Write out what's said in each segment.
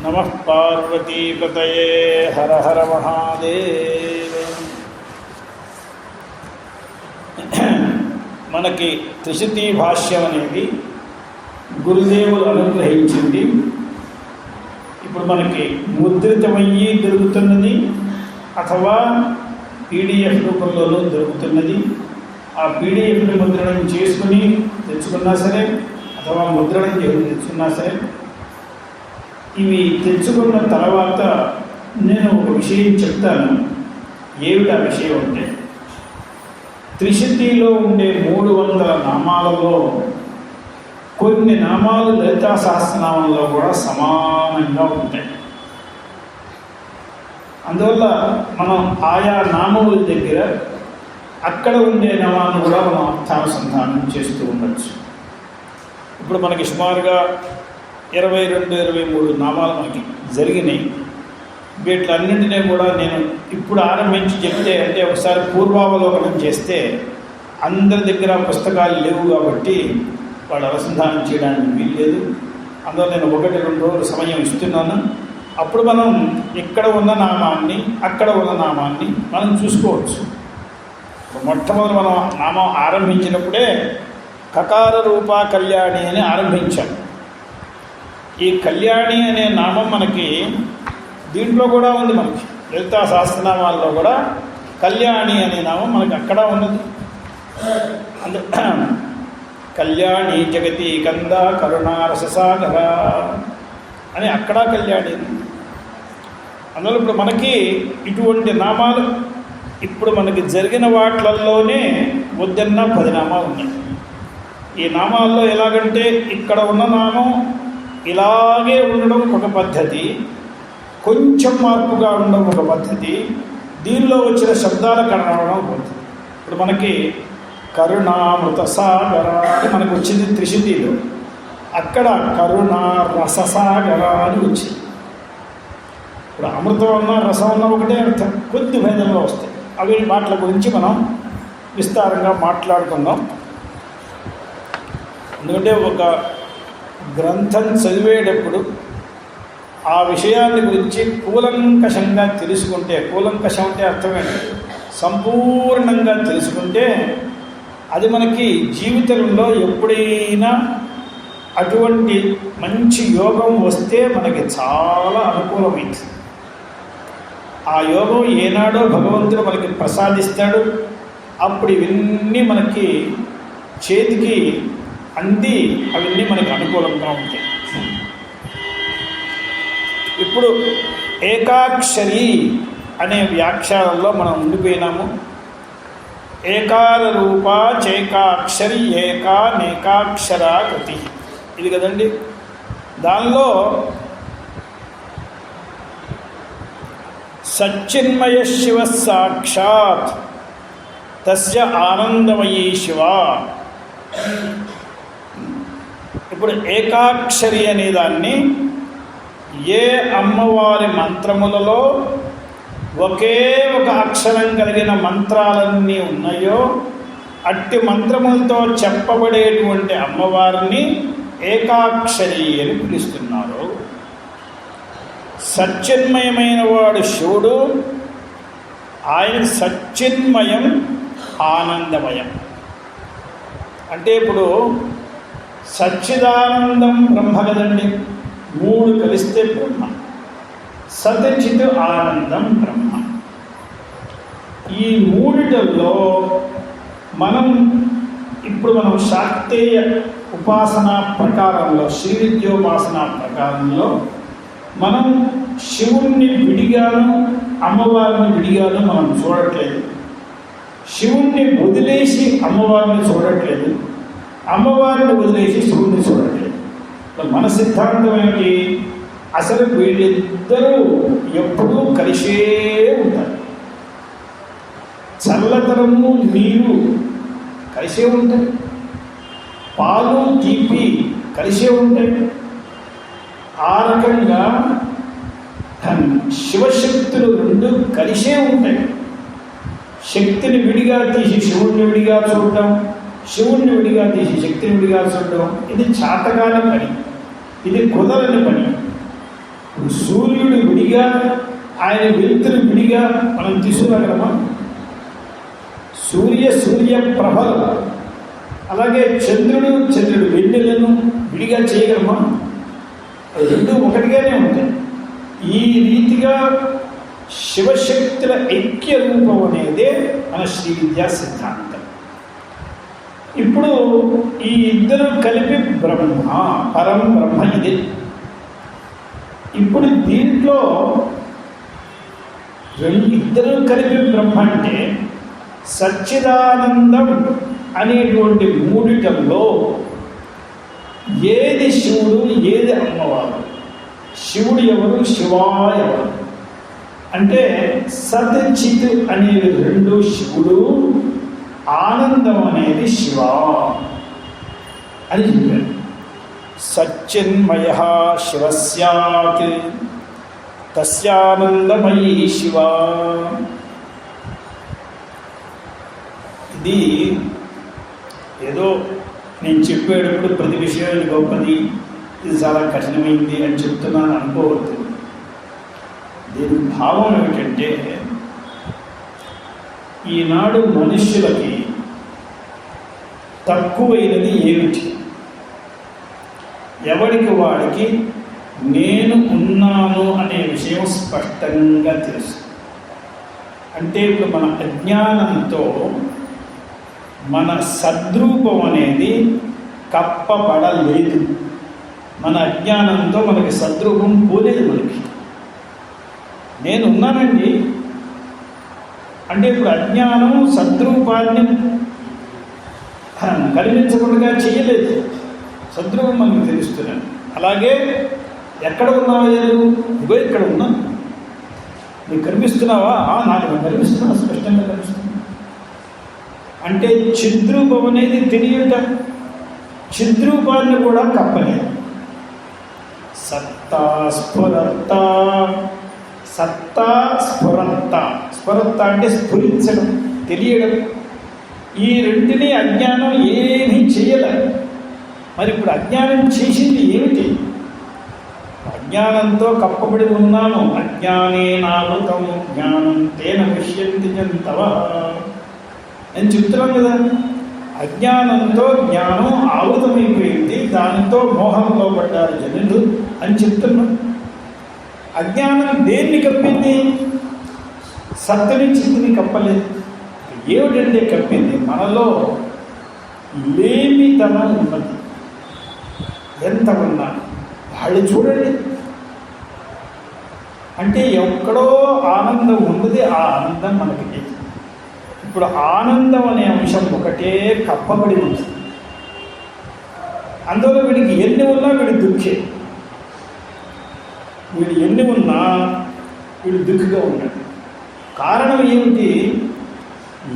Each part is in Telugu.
నమః పార్వతీపతయే హర హర మహాదేవ. మనకి త్రిశతి భాష్యం అనేది గురుదేవులు అనుగ్రహించింది. ఇప్పుడు మనకి ముద్రితమయ్యి దొరుకుతున్నది, అథవా పీడిఎఫ్ రూపంలోనూ దొరుకుతున్నది. ఆ పీడిఎఫ్ని ముద్రణం చేసుకుని తెచ్చుకున్నా సరే, అథవా ముద్రణం చేసుకుని తెచ్చుకున్నా సరే, ఇవి తెచ్చుకున్న తర్వాత నేను ఒక విషయం చెప్తాను. ఏమిటి ఆ విషయం అంటే, త్రిశతిలో ఉండే 300 నామాలలో కొన్ని నామాలు లలితా సహస్రనామంలో కూడా సమానంగా ఉంటాయి. అందువల్ల మనం ఆయా నామముల దగ్గర అక్కడ ఉండే నామాలను కూడా మనం అర్థానుసంధానం చేస్తూ ఉండొచ్చు. ఇప్పుడు మనకి సుమారుగా 22-23 నామాలు మనకి జరిగినాయి. వీటిలన్నింటినీ కూడా నేను ఇప్పుడు ఆరంభించి చెప్తే, అంటే ఒకసారి పూర్వావలోకనం చేస్తే అందరి దగ్గర పుస్తకాలు లేవు కాబట్టి వాళ్ళు అనుసంధానం చేయడానికి వీల్లేదు. అందువల్ల నేను 1-2 రోజులు సమయం ఇస్తున్నాను. అప్పుడు మనం ఇక్కడ ఉన్న నామాన్ని, అక్కడ ఉన్న నామాన్ని మనం చూసుకోవచ్చు. మొట్టమొదటి మనం నామం ఆరంభించినప్పుడే కకార రూపా కళ్యాణి అని ఆరంభించాం. ఈ కళ్యాణి అనే నామం మనకి దీంట్లో కూడా ఉంది. మనకి లలితా సహస్రనామాల్లో కూడా కళ్యాణి అనే నామం మనకి అక్కడ ఉన్నది. కళ్యాణి జగతి కంద కరుణారససాగర అని అక్కడ కళ్యాణి. అందువల్ల ఇప్పుడు మనకి ఇటువంటి నామాలు ఇప్పుడు మనకి జరిగిన వాటిలలోనే వద్దన్న 10 నామాలు ఉన్నాయి. ఈ నామాల్లో ఎలాగంటే, ఇక్కడ ఉన్న నామం ఇలాగే ఉండడం ఒక పద్ధతి, కొంచెం మార్పుగా ఉండడం ఒక పద్ధతి, దీనిలో వచ్చిన శబ్దాల కనడం ఒక పద్ధతి. ఇప్పుడు మనకి కరుణామృత సాగర అని మనకు వచ్చింది త్రిశతిలో, అక్కడ కరుణా రససాగర అని వచ్చింది. ఇప్పుడు అమృతం ఉన్న రసం ఉన్న ఒకటే అర్థం, కొద్ది భేదంలో వస్తాయి. అవి వాటి గురించి మనం విస్తారంగా మాట్లాడుకుందాం. ఎందుకంటే ఒక గ్రంథం చదివేటప్పుడు ఆ విషయాన్ని గురించి కూలంకషంగా తెలుసుకుంటే, కూలంకషం అంటే అర్థమేంటి, సంపూర్ణంగా తెలుసుకుంటే అది మనకి జీవితంలో ఎప్పుడైనా అటువంటి మంచి యోగం వస్తే మనకి చాలా అనుకూలమైంది. ఆ యోగం ఏనాడో భగవంతుడు మనకి ప్రసాదిస్తాడు. అప్పుడు ఇవన్నీ మనకి చేతికి అంది, అవన్నీ మనకి అనుకూలంగా ఉంటాయి. ఇప్పుడు ఏకాక్షరి అనే వ్యాఖ్యానంలో మనం ఉండిపోయినాము. ఏకార రూప చైకాక్షరి ఏకా నేకాక్షర గతి, ఇది కదండి. దానిలో సచ్చిన్మయ శివ సాక్షాత్ తస్య ఆనందమయీ శివ. ఇప్పుడు ఏకాక్షరి అనే దాన్ని ఏ అమ్మవారి మంత్రములలో ఒకే ఒక అక్షరం కలిగిన మంత్రాలన్నీ ఉన్నాయో అట్టి మంత్రములతో చెప్పబడేటువంటి అమ్మవారిని ఏకాక్షరి అని పిలుస్తున్నారు. సచ్చిన్మయమైన వాడు శివుడు, ఆయన సచ్చిన్మయం ఆనందమయం. అంటే ఇప్పుడు సచ్చిదానందం బ్రహ్మ కదండి, 3 కలిస్తే బ్రహ్మ. సతచిత్ ఆనందం బ్రహ్మ. ఈ 3లో ఇప్పుడు మనం శాక్తేయ ఉపాసన ప్రకారంలో, శ్రీ విద్యోపాసన ప్రకారంలో మనం శివుణ్ణి విడిగాను అమ్మవారిని విడిగాను మనం చూడట్లేదు. శివుణ్ణి వదిలేసి అమ్మవారిని చూడట్లేదు, అమ్మవారిని వదిలేసి శివుణ్ణి చూడట్లేదు. మన సిద్ధాంతం ఏమిటి, అసలు వీళ్ళిద్దరూ ఎప్పుడూ కలిసే ఉంటారు. చల్లతనము నీరు కలిసే ఉంటాయి, పాలు తీపి కలిసే ఉంటాయి. ఆ రకంగా శివశక్తులు 2 కలిసే ఉంటాయి. శక్తిని విడిగా తీసి శివుణ్ణి విడిగా చూడటం, శివుణ్ణి విడిగా తీసి శక్తిని విడిగా చూడటం, ఇది చాతకాని పని, ఇది కుదరని పని. సూర్యుడు విడిగా, ఆయన వెలుతురు విడిగా మనం తీసుకురాగలమా? సూర్య ప్రభలు, అలాగే చంద్రుడు వెన్నెలను విడిగా చేయగలమా? రెండు ఒకటిగానే ఉంటాయి. ఈ రీతిగా శివశక్తుల ఐక్య రూపం అనేదే మన శ్రీ విద్యా సిద్ధాంతం. ఇప్పుడు ఈ ఇద్దరు కలిపి బ్రహ్మ, పరం బ్రహ్మ ఇదే. ఇప్పుడు దీంట్లో ఇద్దరు కలిపి బ్రహ్మ అంటే సచ్చిదానందం అనేటువంటి మూడిటల్లో ఏది శివుడు, ఏది అమ్మవారు? శివుడు ఎవరు, శివాయ ఎవరు అంటే సత్ చిత్ అనేవి రెండు శివుడు, ఆనందం అనేది శివ అని చెప్పారు. సచ్చిన్మయ శివస్యాత్ తస్యానందమయీ శివ. ఇది ఏదో నేను చెప్పేటప్పుడు ప్రతి విషయం గొప్పది, ఇది చాలా కఠినమైంది అని చెప్తున్నాను అనుకోవద్దు. దీని భావం ఏమిటంటే, ఈనాడు మనుష్యులకి తక్కువైనది ఏమిటి? ఎవరికి వాడికి నేను ఉన్నాను అనే విషయం స్పష్టంగా తెలుసు. అంటే ఇప్పుడు మన అజ్ఞానంతో మన సద్రూపం అనేది కప్పబడలేదు. మన అజ్ఞానంతో మనకి సద్రూపం పోలేదు. మనకి నేనున్నానండి అంటే ఇప్పుడు అజ్ఞానం సద్రూపాన్ని కనిపించకుండా చేయలేదు. సద్రూపం మనకు తెలుస్తున్నాను. అలాగే ఎక్కడ ఉన్నావా? ఇగో ఇక్కడ ఉన్నాను. నీకు కనిపిస్తున్నావా? నాకు కనిపిస్తున్నా, స్పష్టంగా కనిపిస్తున్నా. అంటే చిద్రూపం అనేది తెలియట. చిద్రూపాన్ని కూడా కప్పలేదు. సత్తా స్ఫురత్త, సత్తా స్ఫురత్త. స్ఫురత్త అంటే స్ఫురించడం, తెలియడం. ఈ రెంటిని అజ్ఞానం ఏమీ చేయలేదు. మరి ఇప్పుడు అజ్ఞానం చేసింది ఏమిటి? అజ్ఞానంతో కప్పబడి ఉన్నాను. అజ్ఞానేనావృతం జ్ఞానం తేన పశ్యంతి జంతవః అని చెప్తున్నాం కదా. అజ్ఞానంతో జ్ఞానం ఆవృతమైపోయింది, దానితో మోహంలో పడ్డారు జనులు అని చెప్తున్నాం. అజ్ఞానం దేన్ని కప్పింది? సత్తుని చిత్తుని కప్పలేదు. ఏమిటంటే కప్పింది? మనలో లేమితనం ఉన్నది. ఎంత ఉన్నా వాళ్ళు చూడండి. అంటే ఎక్కడో ఆనందం ఉన్నది, ఆ ఆనందం మనకి లేదు. ఇప్పుడు ఆనందం అనే అంశం ఒకటే కప్పబడి ఉంది. అందువల్ల వీడికి ఎన్ని ఉన్నా వీడి దుఃఖే. వీడు ఎన్ని ఉన్నా వీడు దుఃఖిగా ఉన్నాడు. కారణం ఏమిటి?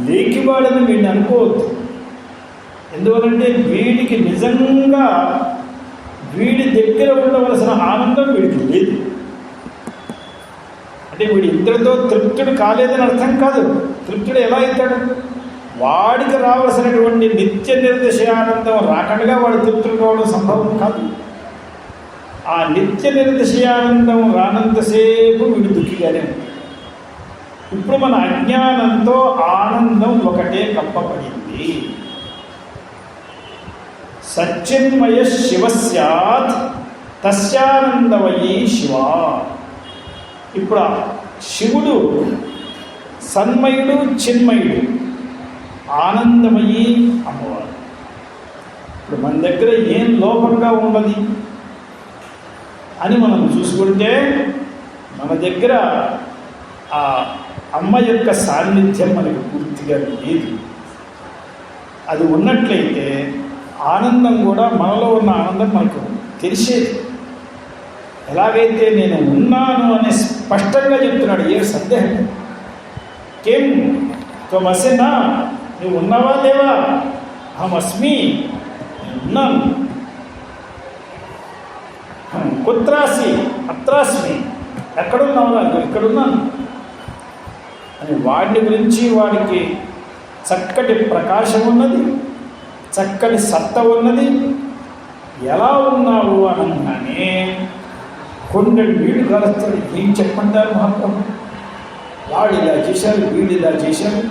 లేకివాడని వీడిని అనుకోవద్దు. ఎందువలంటే వీడికి నిజంగా వీడి దగ్గర ఉండవలసిన ఆనందం వీడికి లేదు. అంటే వీడి ఇంద్రతో తృప్తుడు కాలేదని అర్థం కాదు. తృప్తుడు ఎలా అవుతాడు? వాడికి రావాల్సినటువంటి నిత్య నిర్దశయానందం రాకుండా వాడు తృప్తుడు కావడం సంభవం కాదు. ఆ నిత్య నిర్దశయానందం రానంతసేపు వీడు దుఃఖిగానే ఉంటాడు. ఇప్పుడు మన అజ్ఞానంతో ఆనందం ఒకటే కప్పబడింది. సచ్చిన్మయ శివ స్యాత్ తస్యానందమయీ శివ. ఇప్పుడు శివుడు సన్మయుడు, చిన్మయుడు, ఆనందమయీ అమ్మవారు. ఇప్పుడు మన దగ్గర ఏం లోపంగా ఉన్నది అని మనం చూసుకుంటే మన దగ్గర ఆ అమ్మ యొక్క సాన్నిధ్యం మనకు పూర్తిగా లేదు. అది ఉన్నట్లయితే ఆనందం కూడా, మనలో ఉన్న ఆనందం మనకు తెలిసేది. ఎలాగైతే నేను ఉన్నాను అని స్పష్టంగా చెప్తున్నాడు, ఏ సందేహం. కేం త్వమసినా, నువ్వు ఉన్నావా లేవా? అహమస్మి, ఉన్నాను. కుత్రాసి, అత్రాస్మి, ఎక్కడున్నావురా? ఇక్కడున్నాను అని వాడిని గురించి వాడికి చక్కటి ప్రకాశం ఉన్నది, చక్కటి సత్త ఉన్నది. ఎలా ఉన్నావు అనగానే కొండలు వీడు కాలుస్తాడు. ఏం చెప్పంటారు మహాప్రభు, వాడు ఇలా చేశారు, వీడు ఇలా చేశారు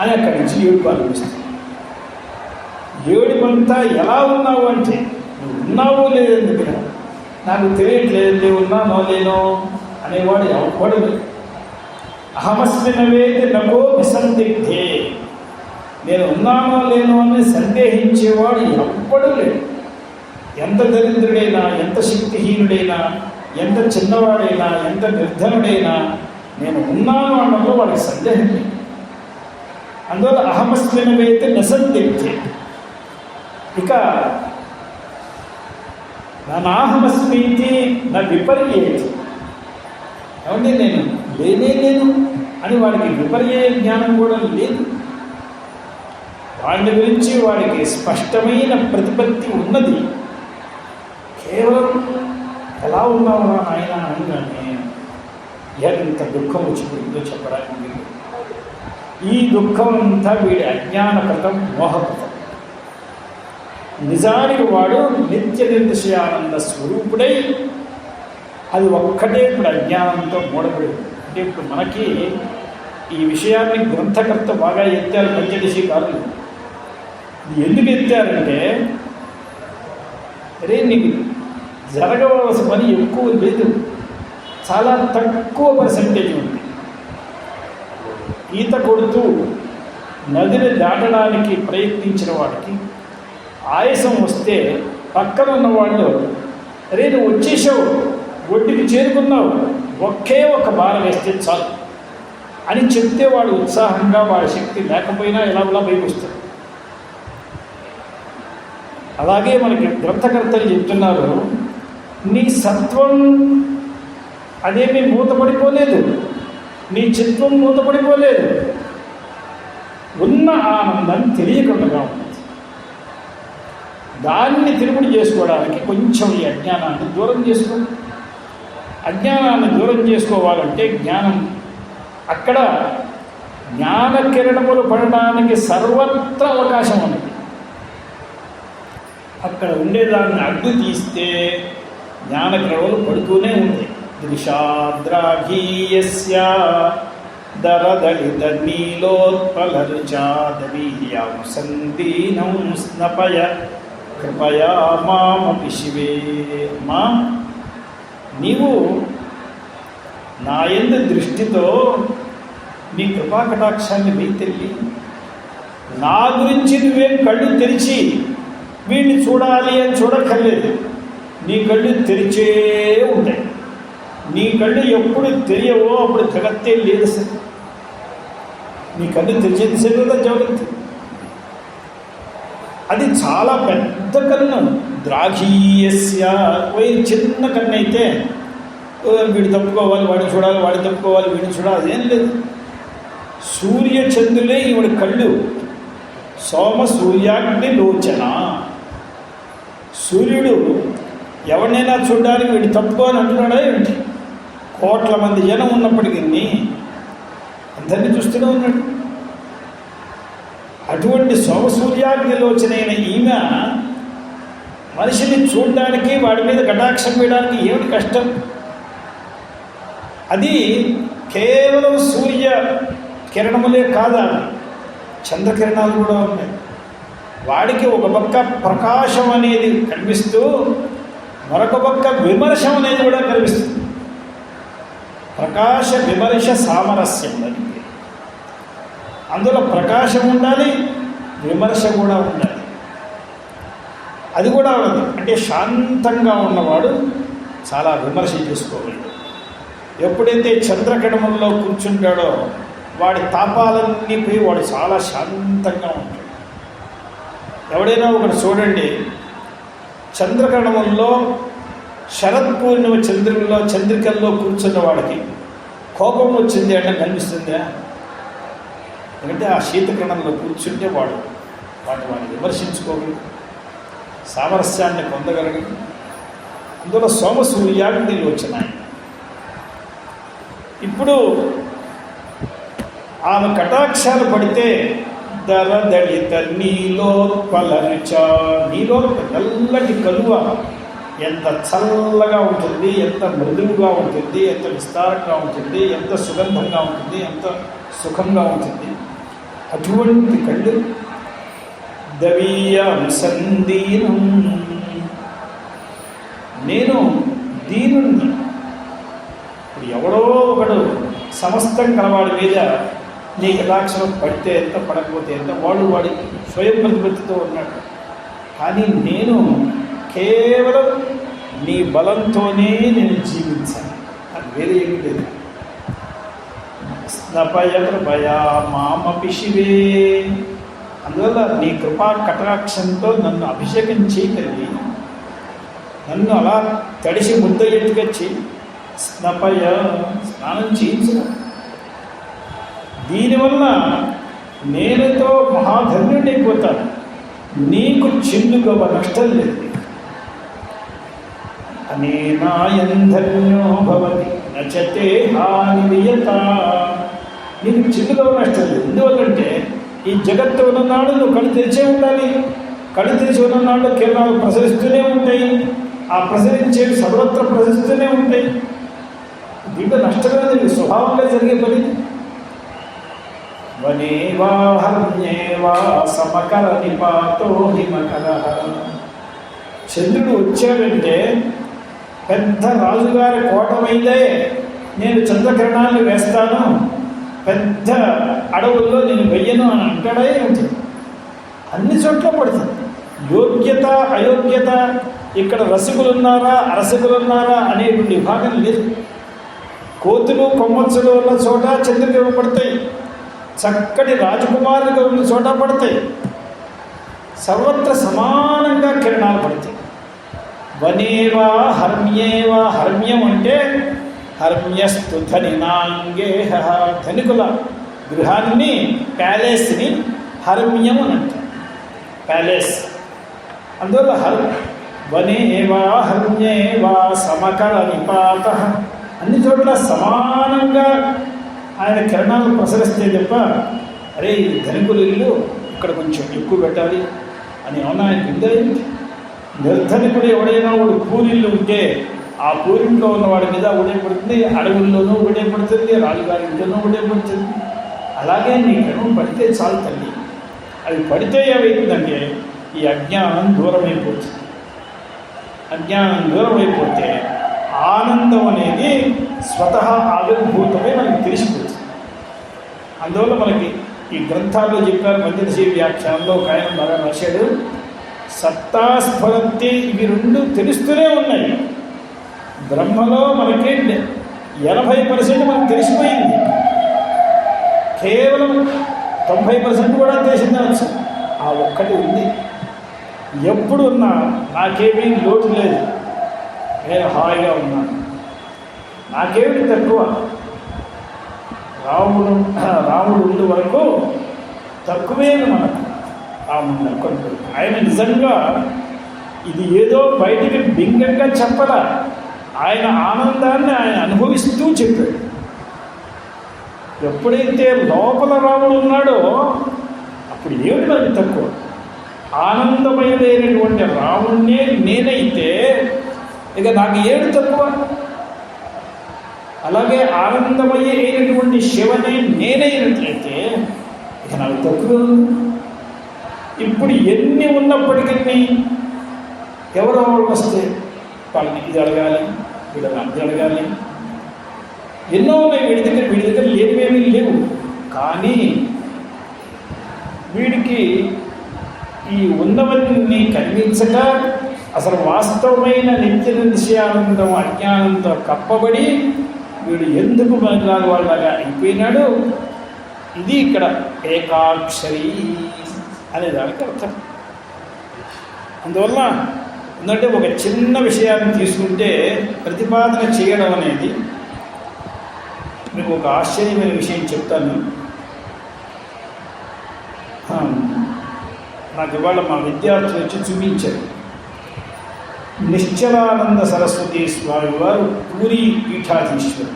అని అక్కడి నుంచి ఏడుపు ఆరంభిస్తుంది. ఏడుపంతా ఎలా ఉన్నావు అంటే, నువ్వు ఉన్నావో లేదని దగ్గర నాకు తెలియట్లేదు, ఉన్నానో లేనో అనేవాడు ఎవడు లేదు. అహమస్మినవేది నకో విసందిగ్ధే, నేను ఉన్నానో లేనో అని సందేహించేవాడు ఎవ్వడు లేడు. ఎంత దరిద్రుడైనా, ఎంత శక్తిహీనుడైనా, ఎంత చిన్నవాడైనా, ఎంత నిర్ధనుడైనా నేను ఉన్నాను అన్నప్పుడు వాడికి సందేహం లేదు. అందువల్ల అహమస్మినవేది నసందిగ్ధే. ఇక నాహమస్మీతి నా విపర్యేతి, ఏమంటే నేను లేనే లేను అని వాడికి విపర్యయ జ్ఞానం కూడా లేదు. వాడి గురించి వాడికి స్పష్టమైన ప్రతిపత్తి ఉన్నది. కేవలం ఎలా ఉన్నావు ఆయన అనగానే ఎంత దుఃఖం వచ్చిపోయిందో చెప్పడానికి. ఈ దుఃఖం అంతా వీడి అజ్ఞానకృతం, మోహకృతం. నిజానికి వాడు నిత్య నిర్దిశయానంద స్వరూపుడై అది ఒక్కటే ఇప్పుడు అజ్ఞానంతో మూడబడింది. అంటే ఇప్పుడు మనకి ఈ విషయాన్ని గ్రంథకర్త బాగా ఎత్తారు పంచదశీకారులు. ఎందుకు ఎత్తారంటే, అరే నీకు జరగవలసిన పని ఎక్కువ లేదు, చాలా తక్కువ పర్సెంటేజ్ ఉంది. ఈత కొడుతూ నదిని దాటడానికి ప్రయత్నించిన వాడికి ఆయాసం వస్తే పక్కన ఉన్నవాళ్ళు, అరే నువ్వు వచ్చేసావు, ఒడ్డుకి చేరుకున్నావు, ఒకే ఒక బార వేస్తే చాలు అని చెప్తే వాడు ఉత్సాహంగా, వాడి శక్తి లేకపోయినా ఎలా పైకి వస్తాడు. అలాగే మనకి గ్రంథకర్తలు చెప్తున్నారు, నీ సత్వం అదేమీ మూతపడిపోలేదు, నీ చిత్వం మూతపడిపోలేదు, ఉన్న ఆనందం తెలియకుండా ఉంది. దాన్ని తిరుగుడు చేసుకోవడానికి కొంచెం ఈ అజ్ఞానాన్ని దూరం చేసుకోవాలి. అజ్ఞానాన్ని దూరం చేసుకోవాలంటే జ్ఞానం, అక్కడ జ్ఞాన కిరణములు పడడానికి సర్వత్ర అవకాశం ఉన్నది. అక్కడ ఉండేదాన్ని అడ్డు తీస్తే జ్ఞాన కిరణములు పడుతూనే ఉంటాయి. దృశాద్రాఘీయస్య దరదళిత నీలోత్పలరుచాదవీయాం సందీనం స్నపయ కృపయా మామపి శివే. మా నీవు నా యందు దృష్టితో నీ కృపాకటాక్షాన్ని వెయ్యి, నా గురించి నువ్వేం కళ్ళు తెరిచి వీడిని చూడాలి అని చూడక్కర్లేదు. నీ కళ్ళు తెరిచే ఉంటాయి. నీ కళ్ళు ఎప్పుడు తెలియవో అప్పుడు జగత్తే లేదు సార్. నీ కళ్ళు తెరిచేది సరిగ్గా జగత్తు. అది చాలా పెద్ద కన్ను. ద్రాఘీయస్య, చిన్న కన్ను అయితే వీడు తప్పుకోవాలి, వాడిని చూడాలి, వాడిని తప్పుకోవాలి, వీడిని చూడాలి, అదేం లేదు. సూర్య చంద్రులే ఈవిడ కళ్ళు. సోమ సూర్యాగ్ని లోచన. సూర్యుడు ఎవరినైనా చూడడానికి వీడు తప్పుకోని అంటున్నాడా ఏమిటి? కోట్ల మంది జనం ఉన్నప్పటికీ అందరినీ చూస్తూనే ఉన్నాడు. అటువంటి సోమసూర్యాగ్నిలోచనైన ఈమె మనిషిని చూడడానికి, వాడి మీద కటాక్షం వేయడానికి ఏమిటి కష్టం? అది కేవలం సూర్య కిరణములే కాదా, చంద్రకిరణాలు కూడా ఉన్నాయి. వాడికి ఒక పక్క ప్రకాశం అనేది కనిపిస్తూ మరొక పక్క విమర్శం అనేది కూడా కనిపిస్తుంది. ప్రకాశ విమర్శ సామరస్యం అని. అందులో ప్రకాశం ఉండాలి, విమర్శ కూడా ఉండాలి. అది కూడా ఉంది. అంటే శాంతంగా ఉన్నవాడు చాలా విమర్శ చేసుకోగలడు. ఎప్పుడైతే చంద్రకిరణంలో కూర్చుంటాడో వాడి తాపాలన్నీ పోయి వాడు చాలా శాంతంగా ఉంటాడు. ఎవడైనా ఒకటి చూడండి, చంద్రకిరణంలో శరత్పూర్ణిమ చంద్రికల్లో కూర్చున్న వాడికి కోపం వచ్చింది అంటే కనిపిస్తుందా? ఎందుకంటే ఆ శీతకిరణంలో కూర్చుంటే వాడిని విమర్శించుకోగలడు, సామరస్యాన్ని పొందగలడు. అందులో సోమసూర్యాగ్నిలు వచ్చినాయి. ఇప్పుడు ఆమె కటాక్షాలు పడితే దరదళిత నీలోత్పలరుచ, నీలో నల్లటి కలువ ఎంత చల్లగా ఉంటుంది, ఎంత మృదువుగా ఉంటుంది, ఎంత విస్తారంగా ఉంటుంది, ఎంత సుగంధంగా ఉంటుంది, ఎంత సుఖంగా ఉంటుంది. అటువంటి కళ్ళు దవీయం సందీనం, నేను దీనుణ్ణి. ఇప్పుడు ఎవడో ఒకడు సమస్తం కలవాడి మీద నీ కటాక్షరం పడితే ఎంత, పడకపోతే ఎంత, వాడి స్వయం ప్రతిపత్తితో ఉన్నాడు. కానీ నేను కేవలం నీ బలంతోనే నేను జీవించాను, అది వేరే ఏమీ లేదు. స్నపయ కృపయా మామపి శివే, అందువల్ల నీ కృపా కటాక్షంతో నన్ను అభిషేకం చేయగలిగి నన్ను అలా తడిసి ముద్ద ఎత్తుకొచ్చి స్నపయ స్నానం చేయించిన. దీనివల్ల నేనుతో మహాధన్యుడైపోతాను, నీకు చిన్నుగవ నష్టం లేదు. అనేనాయంధన్యో భవతి నచతే హానియత, నీకు చిన్నుగవ నష్టం లేదు. ఎందువల్లంటే ఈ జగత్తు ఉన్ననాడు నువ్వు కళ్ళు తెరిచే ఉండాలి. కళ్ళు తెరిచి ఉన్ననాడు కిరణాలు ప్రసరిస్తూనే ఉంటాయి, ఆ ప్రసరించేవి సర్వత్ర ప్రసరిస్తూనే ఉంటాయి. దీంట్లో నష్టమే లేదు, స్వభావంగా జరిగే పని. వనేవా హర్మ్యేవా సమకర నిపాతో హిమకర, చంద్రుడు వచ్చాడంటే పెద్ద రాజుగారి కోటమైందే నేను చంద్రకిరణాలను వేస్తాను, పెద్ద అడవుల్లో నేను వెయ్యను అని అంటాడే ఉంటుంది. అన్ని చోట్ల పడుతుంది. యోగ్యత అయోగ్యత, ఇక్కడ రసికులున్నారా అరసికులున్నారా అనేటువంటి విభాగం లేదు. కోతులు కొమ్మచ్చులు ఉన్న చోట చంద్రుడు పడతాయి, చక్కటి రాజకుమారులుగా ఉన్న చోట పడతాయి, సర్వత్ర సమానంగా కిరణాలు పడతాయి. వనేవా హర్మ్యేవా, హర్మ్యం అంటే హర్మ్యస్తు ధనినాంగేహ, ధనికుల గృహాన్ని ప్యాలెస్ని హర్మ్యం అని అంటారు, ప్యాలెస్. అందువల్ల వనేవా హర్మ్యేవా సమకర నిపాత, అన్ని చోట్ల సమానంగా ఆయన కిరణాలు ప్రసరిస్తే తప్ప అరే ఇది ధనికుల ఇల్లు ఇక్కడ కొంచెం ఎక్కువ పెట్టాలి అని ఏమన్నా ఆయనకు ఉందా? నిర్ధనికుడు ఎవడైనా వాడు పూరిల్లు ఉంటే ఆ పూరింట్లో ఉన్నవాడి మీద ఒకటే పడుతుంది, అడవుల్లోనూ ఒకటే పడుతుంది, రాజుగారి ఇంట్లోనూ ఒకటే పడుతుంది. అలాగే నీ కిరణం పడితే చాలు తల్లి. అవి పడితే ఏమవుతుందంటే ఈ అజ్ఞానం దూరం అయిపోతుంది. అజ్ఞానం దూరం అయిపోతే ఆనందం అనేది స్వతహా ఆవిర్భూతమై మనకి తెలిసిపోతుంది. అందువల్ల మనకి ఈ గ్రంథాల్లో చెప్పారు, పంచదశి వ్యాఖ్యానంలో ఒక ఆయన బాగా రాశాడు, సత్తా స్ఫురంతి, ఇవి రెండు తెలుస్తూనే ఉన్నాయి. బ్రహ్మలో మనకి 80% మనకు తెలిసిపోయింది, కేవలం 90% కూడా తెలిసిందవచ్చు. ఆ ఒక్కటి ఉంది. ఎప్పుడు ఉన్నా నాకేమీ లోటు లేదు, నేను హాయిగా ఉన్నాను, నాకేమిటి తక్కువ. రాముడు ఉండే వరకు తక్కువే మనకు. రాముడు అనుకుంటూ ఆయన నిజంగా ఇది ఏదో బయటికి బింగంగా చెప్పలా, ఆయన ఆనందాన్ని ఆయన అనుభవిస్తూ చెప్పాడు. ఎప్పుడైతే లోపల రాముడు ఉన్నాడో అప్పుడు ఏమిటి మనకి తక్కువ. ఆనందమయమైనటువంటి రాముడినే నేనైతే ఇక నాకు ఏడు తక్కువ. అలాగే ఆనందమయ్యే అయినటువంటి శివనే నేనైనట్లయితే ఇక నాకు తక్కువ. ఇప్పుడు ఎన్ని ఉన్నప్పటికీ ఎవరో వస్తే వాళ్ళని ఇది అడగాలి, వీళ్ళని అది అడగాలి, ఎన్నో ఉన్నాయి. వీడి దగ్గర లేవేమీ లేవు. కానీ వీడికి ఈ ఉన్నవన్నీ కనిపించక అసలు వాస్తవమైన నిత్య నిశ్చయానందం అజ్ఞానంతో కప్పబడి వీడు ఎందుకు బంగారు వాళ్ళగా అయిపోయినాడు. ఇది ఇక్కడ ఏకాక్షరి అనే దానికి అర్థం. అందువల్ల ఎందుకంటే ఒక చిన్న విషయాన్ని తీసుకుంటే ప్రతిపాదన చేయడం అనేది, మీకు ఒక ఆశ్చర్యమైన విషయం చెప్తాను. నాకు ఇవాళ మా విద్యార్థులు వచ్చి చూపించారు. నిశ్చలానంద సరస్వతి స్వామి వారు పూరి పీఠాధీశ్వరు,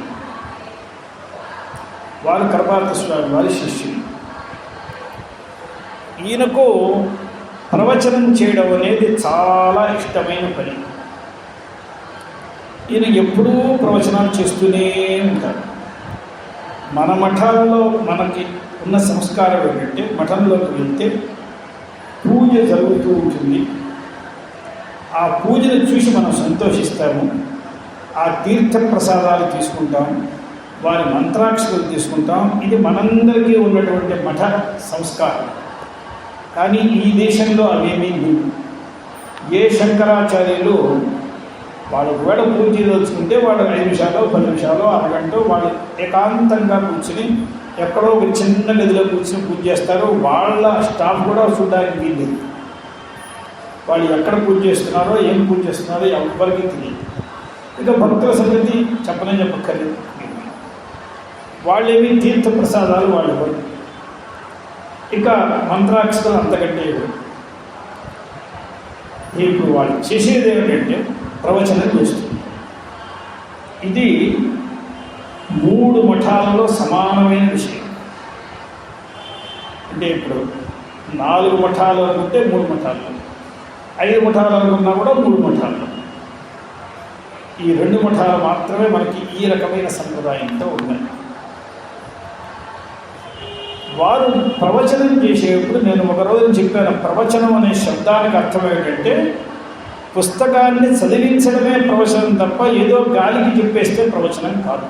వారు కరపాత స్వామి వారి శిష్యులు. ఈయనకు ప్రవచనం చేయడం అనేది చాలా ఇష్టమైన పని. ఈయన ఎప్పుడూ ప్రవచనాలు చేస్తూనే ఉంటారు. మన మఠాల్లో మనకి ఉన్న సంస్కారం ఏంటంటే మఠంలోకి వెళ్తే పూజ జరుగుతూ ఉంటుంది. ఆ పూజను చూసి మనం సంతోషిస్తాము. ఆ తీర్థ ప్రసాదాలు తీసుకుంటాము, వారి మంత్రాక్షరాలు తీసుకుంటాం. ఇది మనందరికీ ఉన్నటువంటి మఠ సంస్కారం. కానీ ఈ దేశంలో అవేమీ లేవు. ఏ శంకరాచార్యులు వాళ్ళు ఒకవేళ పూజ తెలుసుకుంటే వాళ్ళు 5 నిమిషాలు 10 నిమిషాలు అరగంట వాళ్ళు ఏకాంతంగా కూర్చుని ఎక్కడో ఒక చిన్న గదిలో కూర్చుని పూజ చేస్తారు. వాళ్ళ స్టాఫ్ కూడా చూడడానికి వీల్లేదు. వాళ్ళు ఎక్కడ పూజ చేస్తున్నారో ఏం పూజ చేస్తున్నారో ఎవరికి తెలియదు. ఇక భక్తుల సంగతి చెప్పక్కర్లేదు. వాళ్ళేమి తీర్థ ప్రసాదాలు వాళ్ళు ఇవ్వరు. ఇక మంత్రాక్షరాలు అంతకంటే ఇవ్వరు. ఇప్పుడు వాళ్ళు చేసేది ఏమిటంటే ప్రవచనం చేస్తుంది. ఇది 3 మఠాలలో సమానమైన విషయం. అంటే ఇప్పుడు 4 మఠాలు అనుకుంటే 3 మఠాలు, 5 మఠాలు అనుకున్నా కూడా 3 మఠాలు. ఈ 2 మఠాలు మాత్రమే మనకి ఈ రకమైన సంప్రదాయంతో ఉన్నాయి. వారు ప్రవచనం చేసేటప్పుడు నేను ఒక రోజు చెప్పాను, ప్రవచనం అనే శబ్దానికి అర్థం ఏంటంటే పుస్తకాన్ని చదివించడమే ప్రవచనం తప్ప ఏదో గాలికి చెప్పేస్తే ప్రవచనం కాదు.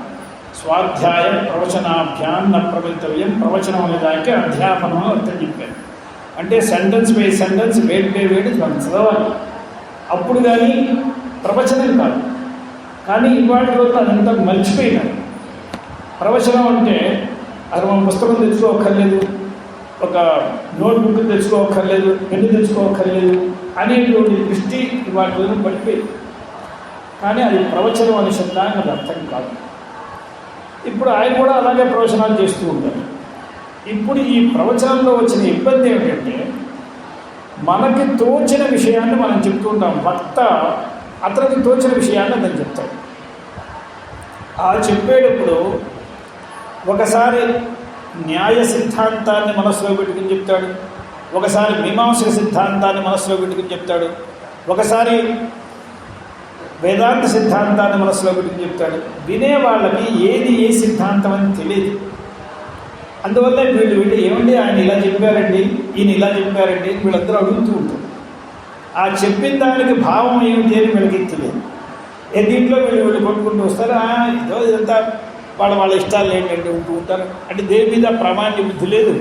స్వాధ్యాయ ప్రవచనాభ్యాన్న ప్రవక్తవ్యం. ప్రవచనం అనేదానికి అధ్యాపనం అర్థం చెప్పాను. అంటే sentence by sentence, word by word మనం చదవాలి. అప్పుడు కానీ ప్రవచనం కాదు. కానీ ఇవాళ రోజున అదంతా మర్చిపోయినారు. ప్రవచనం అంటే అది మనం పుస్తకం తెచ్చుకోక్కర్లేదు, ఒక నోట్బుక్ తెచ్చుకోక్కర్లేదు, పెన్ను తెచ్చుకోక్కర్లేదు అనేటువంటి దృష్టి ఇవాళ రోజున పడిపోయింది. కానీ అది ప్రవచనం అనే శబ్దానికి అది అర్థం కాదు. ఇప్పుడు ఆయన కూడా అలాగే ప్రవచనాలు చేస్తూ ఉంటారు. ఇప్పుడు ఈ ప్రవచనంలో వచ్చిన ఇబ్బంది ఏమిటంటే మనకి తోచిన విషయాన్ని మనం చెప్తూ ఉంటాం. వక్త అతనికి తోచిన విషయాన్ని అతను చెప్తాడు. ఆ చెప్పేటప్పుడు ఒకసారి న్యాయ సిద్ధాంతాన్ని మనసులో పెట్టుకుని చెప్తాడు, ఒకసారి మీమాంసక సిద్ధాంతాన్ని మనసులో పెట్టుకుని చెప్తాడు, ఒకసారి వేదాంత సిద్ధాంతాన్ని మనసులో పెట్టుకుని చెప్తాడు. వినే వాళ్ళకి ఏది ఏ సిద్ధాంతం అని తెలియదు. అందువల్ల వీళ్ళు ఏమండి ఆయన ఇలా చెప్పారండి, ఈయన ఇలా చెప్పారండి వీళ్ళందరూ అడుగుతూ ఉంటారు. ఆ చెప్పిన దానికి భావం ఏమిటి అని వీళ్ళకి తెలియదు. దీంట్లో వీళ్ళు కొట్టుకుంటూ వస్తారు. ఏదో ఇదంతా వాళ్ళ ఇష్టాలు ఏంటంటే ఉంటూ ఉంటారు. అంటే దేని మీద ప్రామాణ్య బుద్ధి లేదు.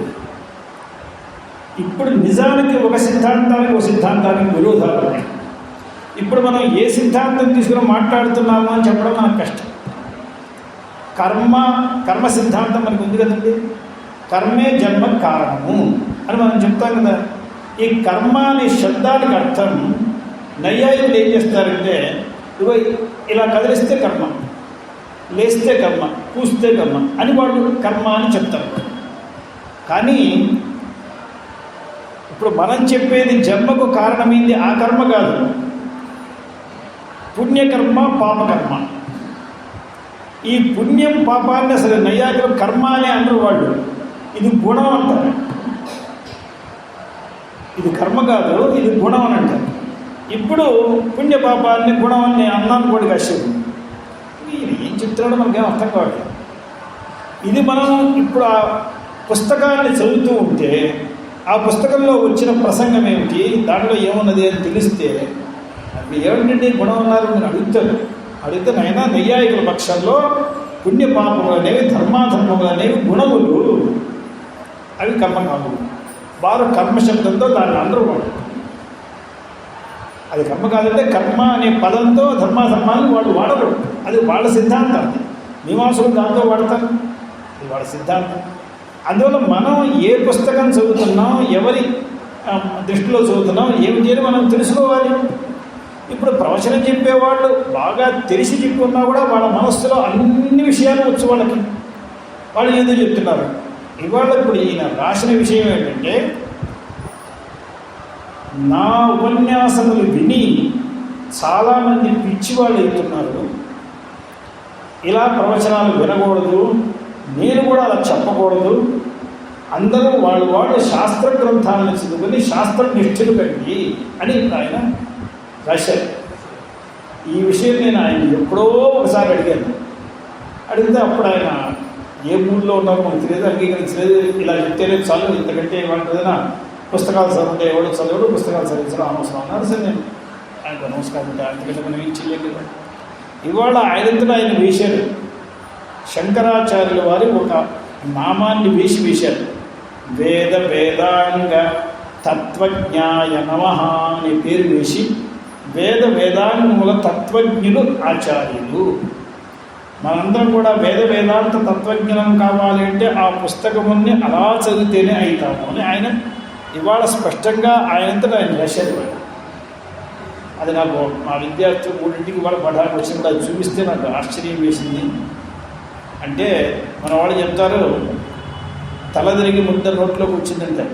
ఇప్పుడు నిజానికి ఒక సిద్ధాంతానికి విరోధాలు ఉన్నాయి. ఇప్పుడు మనం ఏ సిద్ధాంతం తీసుకుని మాట్లాడుతున్నామో అని చెప్పడం మనకు కష్టం. కర్మ సిద్ధాంతం మనకు ఉంది కదండి. కర్మే జన్మ కారణము అని మనం చెప్తాం కదా. ఈ కర్మ అనే శబ్దానికి అర్థం నైయాయికులు ఏం చేస్తారంటే ఇగో ఇలా కదిలిస్తే కర్మ, లేస్తే కర్మ, కూస్తే కర్మ అని వాళ్ళు కర్మ అని చెప్తారు. కానీ ఇప్పుడు మనం చెప్పేది జన్మకు కారణమైంది ఆ కర్మ కాదు, పుణ్యకర్మ పాపకర్మ. ఈ పుణ్యం పాపాన్ని అసలు నైయాయికులు కర్మ అనే అందరూ వాళ్ళు. ఇది గుణం అంటారు. ఇది కర్మ కాదు, ఇది గుణం అని అంటారు. ఇప్పుడు పుణ్యపాపాన్ని గుణం అని అన్నాను కూడా కాసేది. ఇది ఏం చెప్తున్నాడో మనకేం అర్థం కావట్లేదు. ఇది మనం ఇప్పుడు ఆ పుస్తకాన్ని చదువుతూ ఉంటే ఆ పుస్తకంలో వచ్చిన ప్రసంగం ఏమిటి, దాంట్లో ఏమున్నది అని తెలిస్తే అది ఏమిటండి గుణం అన్నారు నేను అడిగితే నైనా నైయాయికుల పక్షంలో పుణ్యపాపములు అనేవి ధర్మాధర్మములు అనేవి గుణములు, అవి కర్మ కాదు. వారు కర్మశబ్దంతో దాన్ని అందరూ వాడు. అది కర్మ కాదంటే కర్మ అనే పదంతో ధర్మాధర్మాలను వాళ్ళు వాడరు. అది వాళ్ళ సిద్ధాంతం. మీమాంసకులు దాంతో వాడతారు, అది వాళ్ళ సిద్ధాంతం. అందువల్ల మనం ఏ పుస్తకం చదువుతున్నాం, ఎవరి దృష్టిలో చదువుతున్నాం, ఏమిటి అని మనం తెలుసుకోవాలి. ఇప్పుడు ప్రవచనం చెప్పేవాళ్ళు బాగా తెలిసి చెప్పుకున్నా కూడా వాళ్ళ మనస్సులో అన్ని విషయాలు వచ్చు వాళ్ళకి. వాళ్ళు ఏదో చెప్తున్నారు. ఇవాళ ఇప్పుడు ఈయన రాసిన విషయం ఏంటంటే నా ఉపన్యాసములు విని చాలామంది పిచ్చి వాళ్ళు అవుతున్నారు, ఇలా ప్రవచనాలు వినకూడదు, నేను కూడా అలా చెప్పకూడదు, అందరూ వాళ్ళు శాస్త్ర గ్రంథాలను చదువుకొని శాస్త్ర నిష్ఠులు కలిగి అని ఆయన రాశారు. ఈ విషయం నేను ఆయన ఎప్పుడో ఒకసారి అడిగాను. అడిగితే అప్పుడు ఆయన ఏ మూడ్లో ఉన్నారో మనకు తెలియదు, అంగీకరించలేదు. ఇలా చెప్తేనే చాలు, ఇంతకంటే ఏమంటుందన్నా పుస్తకాలు చదివితే ఎవడు చదవడు, పుస్తకాలు చదివించడం అవసరం అన్నారు. సరే నేను ఆయనకు నమస్కారం అంటే అంతకంటే మనం ఏం చేయలేదు కదా. ఇవాళ ఆయనంతటా ఆయన వేశారు. శంకరాచార్యుల వారి ఒక నామాన్ని వేశారు. వేద వేదాంగ తత్వజ్ఞాయ నమః అనే పేరు వేసి, వేద వేదాంగముల తత్వజ్ఞులు ఆచార్యులు. మనందరం కూడా వేద వేదాంత తత్వజ్ఞానం కావాలి అంటే ఆ పుస్తకముని అలా చదివితేనే అవుతాము అని ఆయన ఇవాళ స్పష్టంగా ఆయనంతటా ఆయన రాశారు. అది నాకు మా విద్యార్థులు 3ంటికి వాళ్ళ పఠానికి వచ్చినప్పుడు అది చూపిస్తే నాకు ఆశ్చర్యం వేసింది. అంటే మన వాళ్ళు చెప్తారు, తల తిరిగి ముద్ద నోట్లోకి వచ్చిందంటే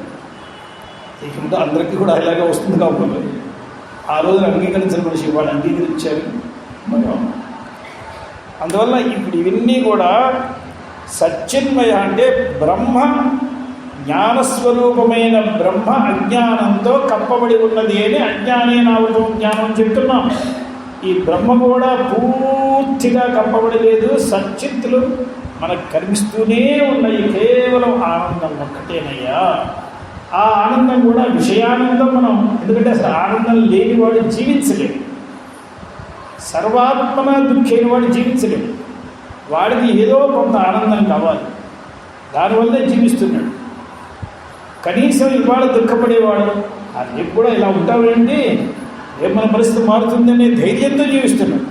ఇక ముందు అందరికీ కూడా ఇలాగే వస్తుంది కాబట్టి ఆ రోజున అంగీకరించిన మనిషి వాళ్ళు అంగీకరించారు. అందువల్ల ఇప్పుడు ఇవన్నీ కూడా సచ్చిన్మయ అంటే బ్రహ్మ జ్ఞానస్వరూపమైన బ్రహ్మ అజ్ఞానంతో కప్పబడి ఉన్నది అని అజ్ఞానేనావృతం జ్ఞానం చెప్తున్నాం. ఈ బ్రహ్మ కూడా పూర్తిగా కప్పబడి లేదు, సచ్చిత్తులు మనకు కనిపిస్తూనే ఉన్నాయి. కేవలం ఆనందం ఒక్కటేనయ్యా. ఆ ఆనందం కూడా విషయానందం. మనం ఎందుకంటే అసలు ఆనందం లేనివాడు జీవించలేడు, సర్వాత్మన దుఃఖైన వాడు జీవించలేడు. వాడికి ఏదో కొంత ఆనందం కావాలి, దానివల్లే జీవిస్తున్నాడు. కనీసం ఇవాళ దుఃఖపడేవాడు రేపు కూడా ఇలా ఉంటావేంటి, రేపు మన పరిస్థితి మారుతుందనే ధైర్యంతో జీవిస్తున్నాడు.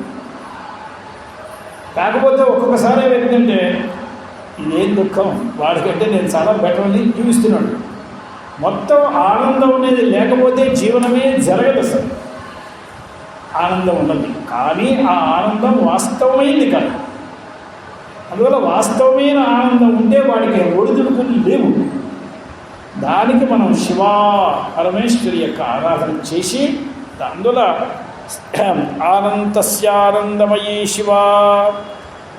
కాకపోతే ఒక్కొక్కసారి ఏంటంటే ఇదేం దుఃఖం, వాడికంటే నేను చాలా బెటర్ అని జీవిస్తున్నాడు. మొత్తం ఆనందం అనేది లేకపోతే జీవనమే జరగదు. అసలు ఆనందం ఉన్నది, కానీ ఆ ఆనందం వాస్తవమైంది కాదు. అందువల్ల వాస్తవమైన ఆనందం ఉంటే వాడికి ఒడిదుడుకులు లేవు. దానికి మనం శివ పరమేశ్వరి యొక్క ఆరాధన చేసి, అందులో ఆనందస్యానందమయీ శివ,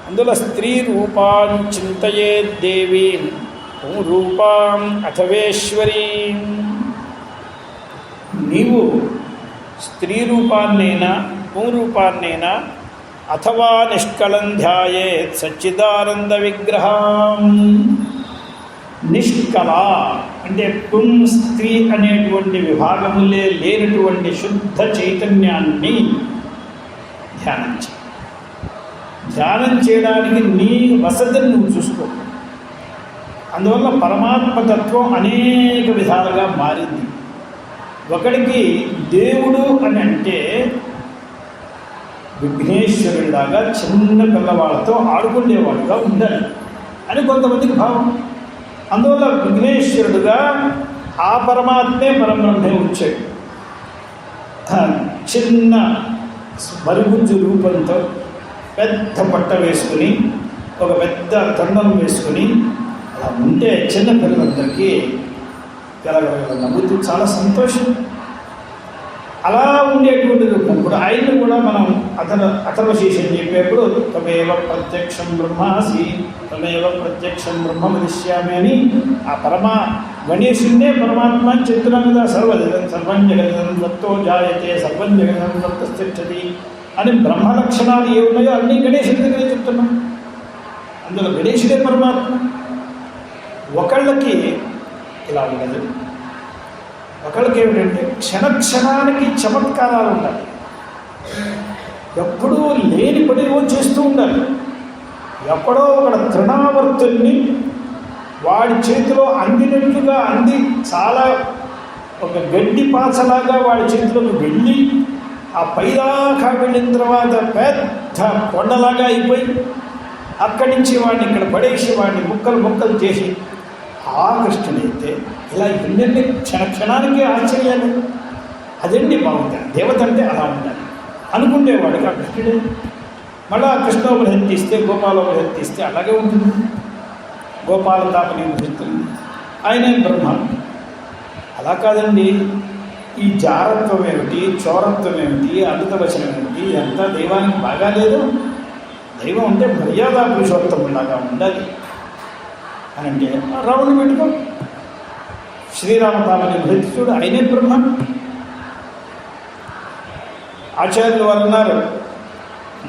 అందులో స్త్రీ రూపాం చింతయే దేవి రూపాం అథవేశ్వరీ. నీవు స్త్రీ రూపాన్నైనా రూపాన్నైనా అథవా నిష్కళం ధ్యాయేత్ సచ్చిదానంద విగ్రహం. నిష్కళ అంటే పుం స్త్రీ అనేటువంటి విభాగములే లేనటువంటి శుద్ధ చైతన్యాన్ని ధ్యానం చేయి. ధ్యానం చేయడానికి నీ వసతిని నువ్వు చూసుకో. అందువల్ల పరమాత్మతత్వం అనేక విధాలుగా మారింది. ఒకడికి దేవుడు అని అంటే విఘ్నేశ్వరుడిలాగా చిన్న పిల్లవాళ్ళతో ఆడుకునేవాడుగా ఉండాలి అని కొంతమందికి భావం. అందువల్ల విఘ్నేశ్వరుడుగా ఆ పరమాత్మే పరబ్రహ్మే వచ్చాడు. చిన్న మరుగుజ్జు రూపంతో పెద్ద పట్ట వేసుకుని ఒక పెద్ద దండం వేసుకుని అలా ఉంటే చిన్న పిల్లలందరికీ గలగల నవ్వుతూ చాలా సంతోషం. అలా ఉండేటువంటి రూపం కూడా ఆయన్ని కూడా మనం అథర్వశీర్షం చెప్పేప్పుడు తమేవ ప్రత్యక్షం బ్రహ్మాసి తమేవ ప్రత్యక్షం బ్రహ్మ వదిష్యామి అని ఆ గణేశున్నే పరమాత్మ అని చెప్తున్నాం కదా. సర్వం జగదం సత్తో జాయతే సర్వం జగదం సప్తస్థిష్టతి అని బ్రహ్మ లక్షణాలు ఏ ఉన్నాయో అన్నీ గణేశుడి దగ్గరే చెప్తున్నాం. అందులో గణేశుడే పరమాత్మ. ఒకళ్ళకి ఇలా ఉండదు, ఒకళ్ళకి ఏమిటంటే క్షణక్షణానికి చమత్కారాలు ఉండాలి. ఎప్పుడూ లేని పని చేస్తూ ఉండాలి. ఎక్కడో ఒక తృణావర్తుల్ని వాడి చేతిలో అందినట్లుగా చాలా ఒక గడ్డి పాచలాగా వాడి చేతిలోకి వెళ్ళి ఆ పైదాకా వెళ్ళిన తర్వాత పెద్ద కొండలాగా అయిపోయి అక్కడి నుంచి వాడిని ఇక్కడ పడేసి వాడిని ముక్కలు చేసి ఆ కృష్ణుడైతే ఇలా ఎన్నెన్ని క్షణానికి ఆశ్చర్యాలు. అదండి బాగుంటుంది. దేవత అంటే అలా ఉండాలి అనుకునేవాడికి ఆ కృష్ణుడే. మళ్ళీ ఆ కృష్ణోపనిషత్తు తీస్తే గోపాలోపనిషత్తు తీస్తే అలాగే ఉంటుంది. గోపాల తాపని ఉపనిషత్తుంది, ఆయనే బ్రహ్మ. అలా కాదండి, ఈ జారత్వం ఏమిటి, చోరత్వం ఏమిటి, అమృతవచనం ఏమిటి, ఇదంతా దైవానికి బాగాలేదు. దైవం అంటే మర్యాద పురుషోత్తములాగా ఉండాలి అని అంటే రావణుడు పెట్టుకో. శ్రీరామతామని భక్తుడు ఆయనే బ్రహ్మ. ఆచార్యులు వారు అన్నారు,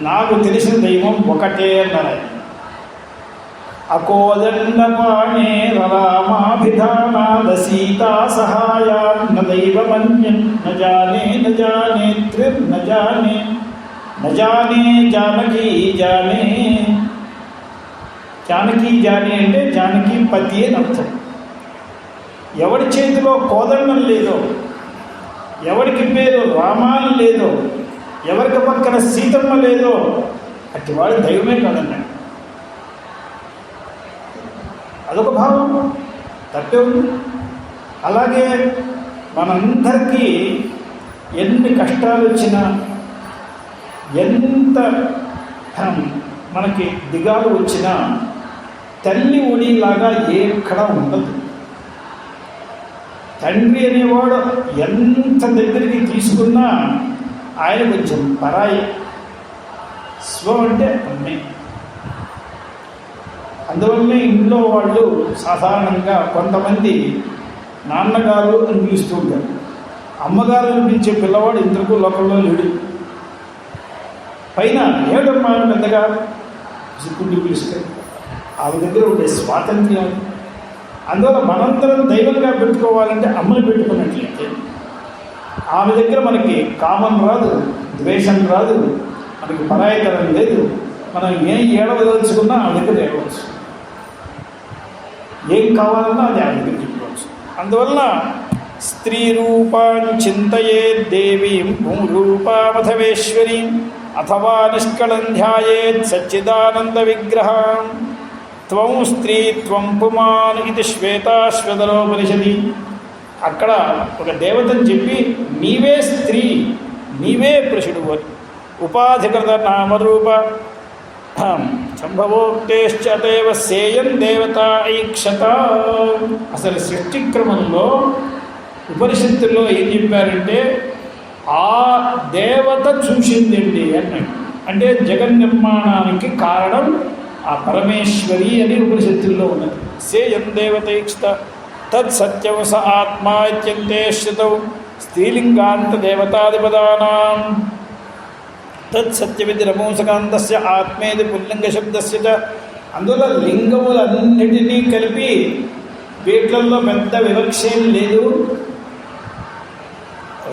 నాకు తెలిసిన దైవం ఒకటే అన్నారు ఆయన. అకోదండపాణే రామాభిధానాద సీతా సహాయాన్ న దైవమన్యం న జానే న జానే త్రిర్న జానే న జానే జానకీ జానే. జానకీ జానే అంటే జానకీ పతి అని అర్థం. ఎవడి చేతిలో కోదండం లేదో, ఎవరికి పేరు రామాని లేదో, ఎవరికి పక్కన సీతమ్మ లేదో అట్టివాడు దైవమే కాదన్నాడు. అదొక భావం, తప్పే ఉంది. అలాగే మనందరికీ ఎన్ని కష్టాలు వచ్చినా, ఎంత మనకి దిగాలు వచ్చినా తల్లి ఒడిలాగా ఎక్కడా ఉండదు. తండ్రి అనేవాడు ఎంత దగ్గరికి తీసుకున్నా ఆయన కొంచెం పరాయి. స్వ అంటే అమ్మే. అందువల్లనే ఇంట్లో వాళ్ళు సాధారణంగా కొంతమంది నాన్నగారు అని పిలుస్తూ ఉంటారు. అమ్మగారు అనిపించే పిల్లవాడు ఇంతకు లోకంలో లేడు. పైన ఏడమ్మా పెద్దగా సిక్కుని పిలుస్తారు. ఆమె దగ్గర ఉండే స్వాతంత్ర్యం. అందువల్ల మనందరం దైవంగా పెట్టుకోవాలంటే అమ్మని పెట్టుకున్నట్లయితే ఆమె దగ్గర మనకి కామం రాదు, ద్వేషం రాదు, మనకి పరాయతనం లేదు. మనం ఏం ఏడవదలుచుకున్నా ఆమె దగ్గర ఏడవచ్చు, ఏం కావాలన్నా అది ఆమె దగ్గర చెప్పుకోవచ్చు. అందువల్ల స్త్రీ రూపాన్ని చింతయే దేవీం భూరూపామథవేశ్వరీం అథవా నిష్కళం ధ్యాయేత్ సచ్చిదానంద విగ్రహం త్వం స్త్రీ త్వం పుమాన్ ఇది శ్వేతాశ్వతరోపనిషది. అక్కడ ఒక దేవతని చెప్పి నీవే స్త్రీ, నీవే పురుషుడు అని. ఉపాధికృత నామరూప సంభవోక్తేశ్చతేవ సేయం దేవత ఐక్షత. అసలు సృష్టిక్రమంలో ఉపనిషత్తుల్లో ఏం చెప్పారంటే ఆ దేవత చూసిందండి అన్నాడు. అంటే జగన్నిర్మాణానికి కారణం ఆ పరమేశ్వరి అని ఉపనిషత్తుల్లో ఉన్నది. సేయం దేవతైక్షత తత్ సత్యం స ఆత్మా ఇత్యంతే శ్రుతౌ స్త్రీలింగాంత దేవతాదిపదానాం తత్ సత్యమిది నమూసకాంతస్య ఆత్మేది పుల్లింగశబ్దస్య చ. అందువల్ల లింగములన్నిటినీ కలిపి వీట్లల్లో పెద్ద వివక్షేం లేదు.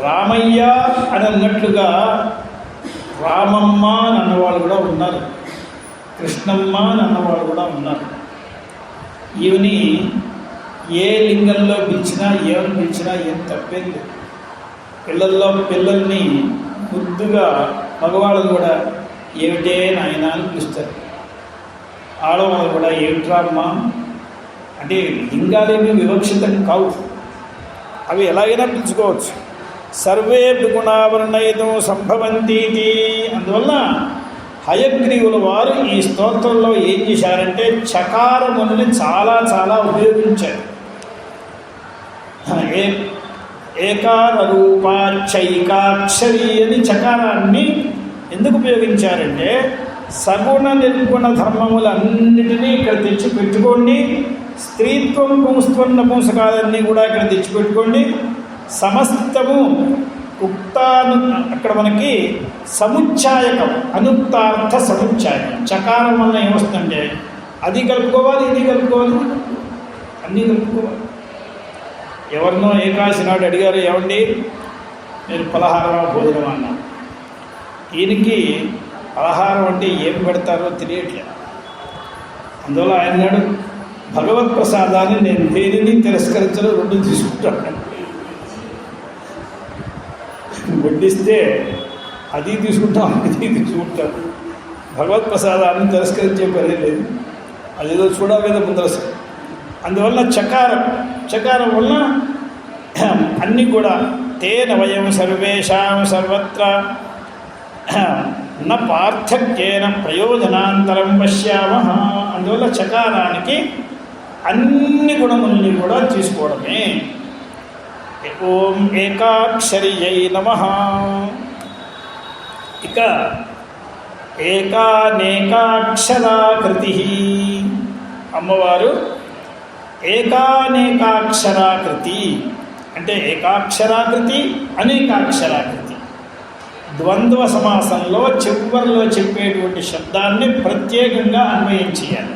రామయ్య అని అన్నట్లుగా రామమ్మ అని అన్నవాళ్ళు కూడా ఉన్నారు, కృష్ణమ్మ అని అన్నవాళ్ళు కూడా ఉన్నారు. ఈవని ఏ లింగంలో పిలిచినా ఏమని పిలిచినా ఏం తప్పేది లేదు. పిల్లల్లో పిల్లల్ని ముద్దుగా మగవాళ్ళు కూడా ఏమిటే నాయన అని పిలుస్తారు. ఆడవాళ్ళు కూడా ఏమిట్రా అమ్మా అంటే లింగాలేమి వివక్షితం కావు, అవి ఎలాగైనా పిలుచుకోవచ్చు. సర్వే గుణావర్ణయితం సంభవంతీతి. అందువల్ల హయగ్రీవుల వారు ఈ స్తోత్రంలో ఏం చేశారంటే చకారముని చాలా చాలా ఉపయోగించారు. ఏకార రూపాచైకాక్షరి అని చకారాన్ని ఎందుకు ఉపయోగించారంటే సగుణ నిర్గుణ ధర్మములన్నిటినీ ఇక్కడ తెచ్చి పెట్టుకోండి, స్త్రీత్వం పుంస్త్వం నపుంసకాలన్నీ కూడా ఇక్కడ తెచ్చిపెట్టుకోండి. సమస్తము ఉక్తాను అక్కడ మనకి సముచ్చాయకం, అనుక్తార్థ సముచ్చాయకం. చకారం వల్ల ఏమొస్తుందంటే అది కలుపుకోవాలి, ఇది కలుపుకోవాలి, అన్నీ కలుపుకోవాలి. ఎవరినో ఏకాదశి నాడు అడిగారు, ఏమండి మీరు పలహారమా భోజనమా అన్నారు. ఈయనకి పలహారం అంటే ఏం పెడతారో తెలియట్లేదు. అందువల్ల ఆయన నాడు భగవత్ ప్రసాదాన్ని నేను దేనిని తిరస్కరించడం, రెండు తీసుకుంటాను. వడ్డిస్తే అది తీసుకుంటాం, ఇది తీసుకుంటాం. భగవత్ ప్రసాదాన్ని తిరస్కరించే పని లేదు, అదేదో చూడాలి కదా ముందర. అందువల్ల చకారం వల్ల అన్నీ కూడా తేన వయం సర్వేషాం సర్వత్ర న పార్థక్యేన ప్రయోజనాంతరం పశ్యామః. అందువల్ల చకారానికి అన్ని గుణముల్ని కూడా తీసుకోవడమే. ఓం ఏకాక్షర్యై నమః. ఇక ఏకానేకాక్షరాకృతి. అమ్మవారు ఏకానేకాక్షరాకృతి అంటే ఏకాక్షరాకృతి, అనేకాక్షరాకృతి. ద్వంద్వ సమాసంలో చివరిలో చెప్పేటువంటి శబ్దాన్ని ప్రత్యేకంగా అన్వయం చేయాలి.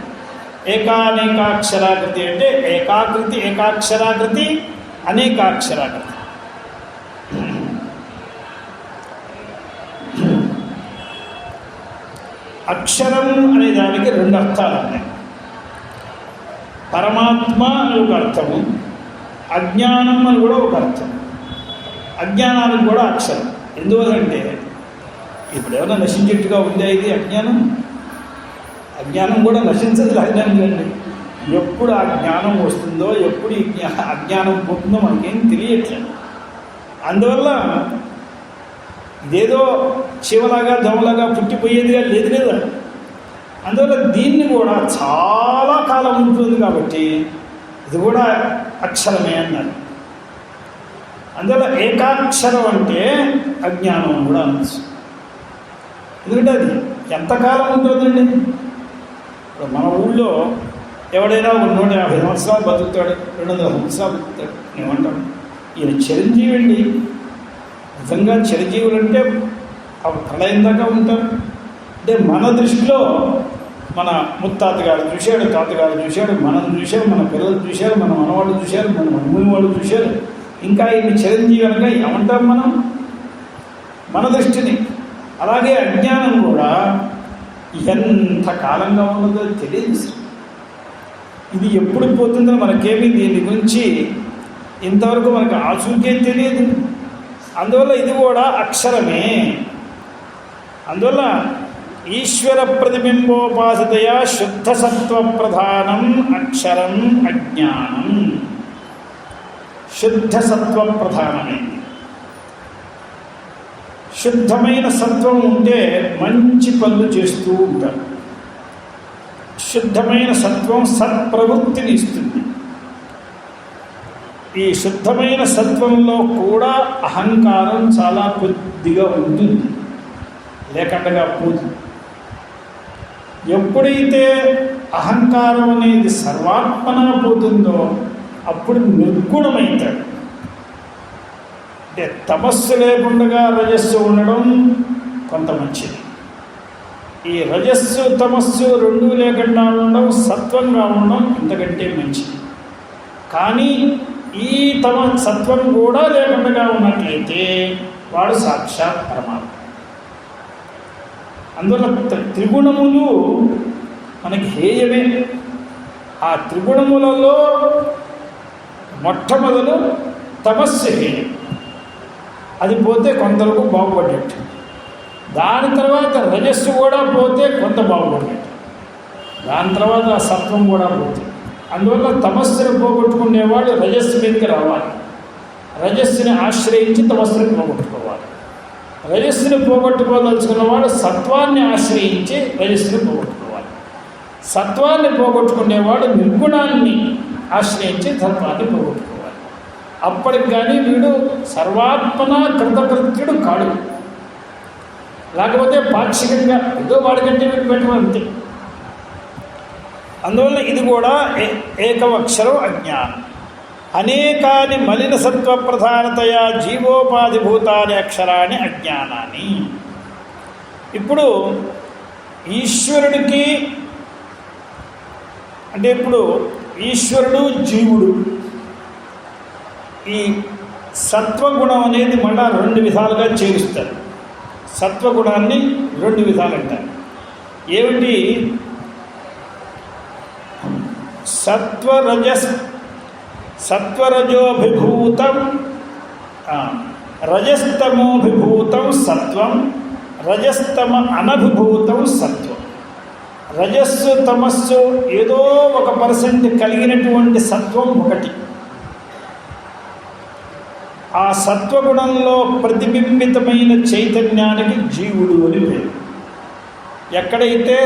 ఏకానేకాక్షరాకృతి అంటే ఏకాకృతి, ఏకాక్షరాకృతి, అనేకాక్షరాకృతి. అక్షరం అనే దానికి రెండు అర్థాలు ఉన్నాయి. పరమాత్మ అని ఒక అర్థము, అజ్ఞానం అని కూడా ఒక అర్థం. అజ్ఞానానికి కూడా అక్షరం. ఎందువల్లంటే ఇప్పుడు ఏమైనా నశించేట్టుగా ఉందా ఇది అజ్ఞానం? అజ్ఞానం కూడా నశించదు. అజ్ఞానం అండి. ఎప్పుడు ఆ జ్ఞానం వస్తుందో, ఎప్పుడు ఈ అజ్ఞానం పోతుందో మనకేం తెలియట్లేదు. అందువల్ల ఇదేదో శివలాగా దోమలాగా పుట్టిపోయేదిగా లేదు కదా. అందువల్ల దీన్ని కూడా చాలా కాలం ఉంటుంది కాబట్టి ఇది కూడా అక్షరమే అన్నారు. అందువల్ల ఏకాక్షరం అంటే అజ్ఞానం కూడా అనొచ్చు. ఎందుకంటే అది ఎంతకాలం ఉంటుందండి? మన ఊళ్ళో ఎవడైనా ఒక 150 సంవత్సరాలు బతుకుతాడు, 200 సంవత్సరాలు బతుకుతాడు. ఏమంటాడు? ఈయన చిరంజీవి అండి. నిజంగా చిరంజీవులు అంటే ప్రళయం దాకా ఉంటారు. అంటే మన దృష్టిలో మన ముత్తాతగారు చూశాడు, తాతగారు చూశాడు, మనం చూశాడు, మన పిల్లలు చూశారు, మన మనవాళ్ళు చూశారు, మన మమ్మీ వాళ్ళు చూశారు. ఇంకా ఈయన చిరంజీవి అనగా ఏమంటాం మనం మన దృష్టిని. అలాగే అజ్ఞానం కూడా ఎంత కాలంగా ఉన్నదో తెలియదు. ఇది ఎప్పుడు పోతుందో మనకేమీ దీని గురించి ఇంతవరకు మనకు ఆచూకే తెలియదు. అందువల్ల ఇది కూడా అక్షరమే. అందువల్ల ఈశ్వర ప్రతిబింబోపాసతయా శుద్ధ సత్వ ప్రధానం అక్షరం అజ్ఞానం. శుద్ధ సత్వ ప్రధానమే. శుద్ధమైన సత్వం ఉంటే మంచి పనులు చేస్తూ ఉంటారు. శుద్ధమైన సత్వం సత్ప్రవృత్తిని ఇస్తుంది. ఈ శుద్ధమైన సత్వంలో కూడా అహంకారం చాలా కొద్దిగా ఉంటుంది, లేకుండా పోతుంది. ఎప్పుడైతే అహంకారం అనేది సర్వాత్మన పోతుందో అప్పుడు నిర్గుణమవుతాడు. అంటే తమస్సు లేకుండా రజస్సు ఉండడం కొంత మంచిది. ఈ రజస్సు తమస్సు రెండూ లేకుండా ఉండడం, సత్వంగా ఉండడం ఇంతకంటే మంచిది. కానీ ఈ సత్వం కూడా లేకుండా ఉన్నట్లయితే వాడు సాక్షాత్ పరమాత్మ. అందువల్ల త్రిగుణములు మనకి హేయమే. ఆ త్రిగుణములలో మొట్టమొదలు తమస్సు హేయం. అది పోతే కొందరకు బాగుపడేట్టు. దాని తర్వాత రజస్సు కూడా పోతే కొంత బాగుపడేట్టు. దాని తర్వాత ఆ సత్వం కూడా పోతే. అందువల్ల తమస్సును పోగొట్టుకునేవాడు రజస్సు మీదకి రావాలి. రజస్సుని ఆశ్రయించి తమస్సుని పోగొట్టుకోవాలి. రజస్సుని పోగొట్టుకోదలుచుకున్నవాడు సత్వాన్ని ఆశ్రయించి రజస్సుని పోగొట్టుకోవాలి. సత్వాన్ని పోగొట్టుకునేవాడు నిర్గుణాన్ని ఆశ్రయించి సత్వాన్ని పోగొట్టుకోవాలి. అప్పటికి కానీ వీడు సర్వాత్మన కృతకృత్యుడు కాడు. లేకపోతే పాక్షికంగా ఏదో వాడికంటే వీడు పెట్టమంతే. అందువల్ల ఇది కూడా ఏకమక్షరం అజ్ఞానం. అనేకాని మలిన సత్వ ప్రధానతయా జీవోపాధిభూతాని అక్షరాన్ని అజ్ఞానాన్ని. ఇప్పుడు ఈశ్వరుడికి అంటే ఇప్పుడు ఈశ్వరుడు జీవుడు, ఈ సత్వగుణం అనేది మళ్ళా 2 విధాలుగా చేరుస్తారు. సత్వగుణాన్ని 2 విధాలు అంటారు. ఏమిటి? సత్వరజోభిభూతం, రజస్తమోభిభూతం సత్వం, రజస్తమ అనభిభూతం సత్వం. రజస్సు తమస్సు ఏదో 1% కలిగినటువంటి సత్వం ఒకటి. ఆ సత్వగుణంలో ప్రతిబింబితమైన చైతన్యానికి జీవుడు అని పేరు. ఎక్కడైతే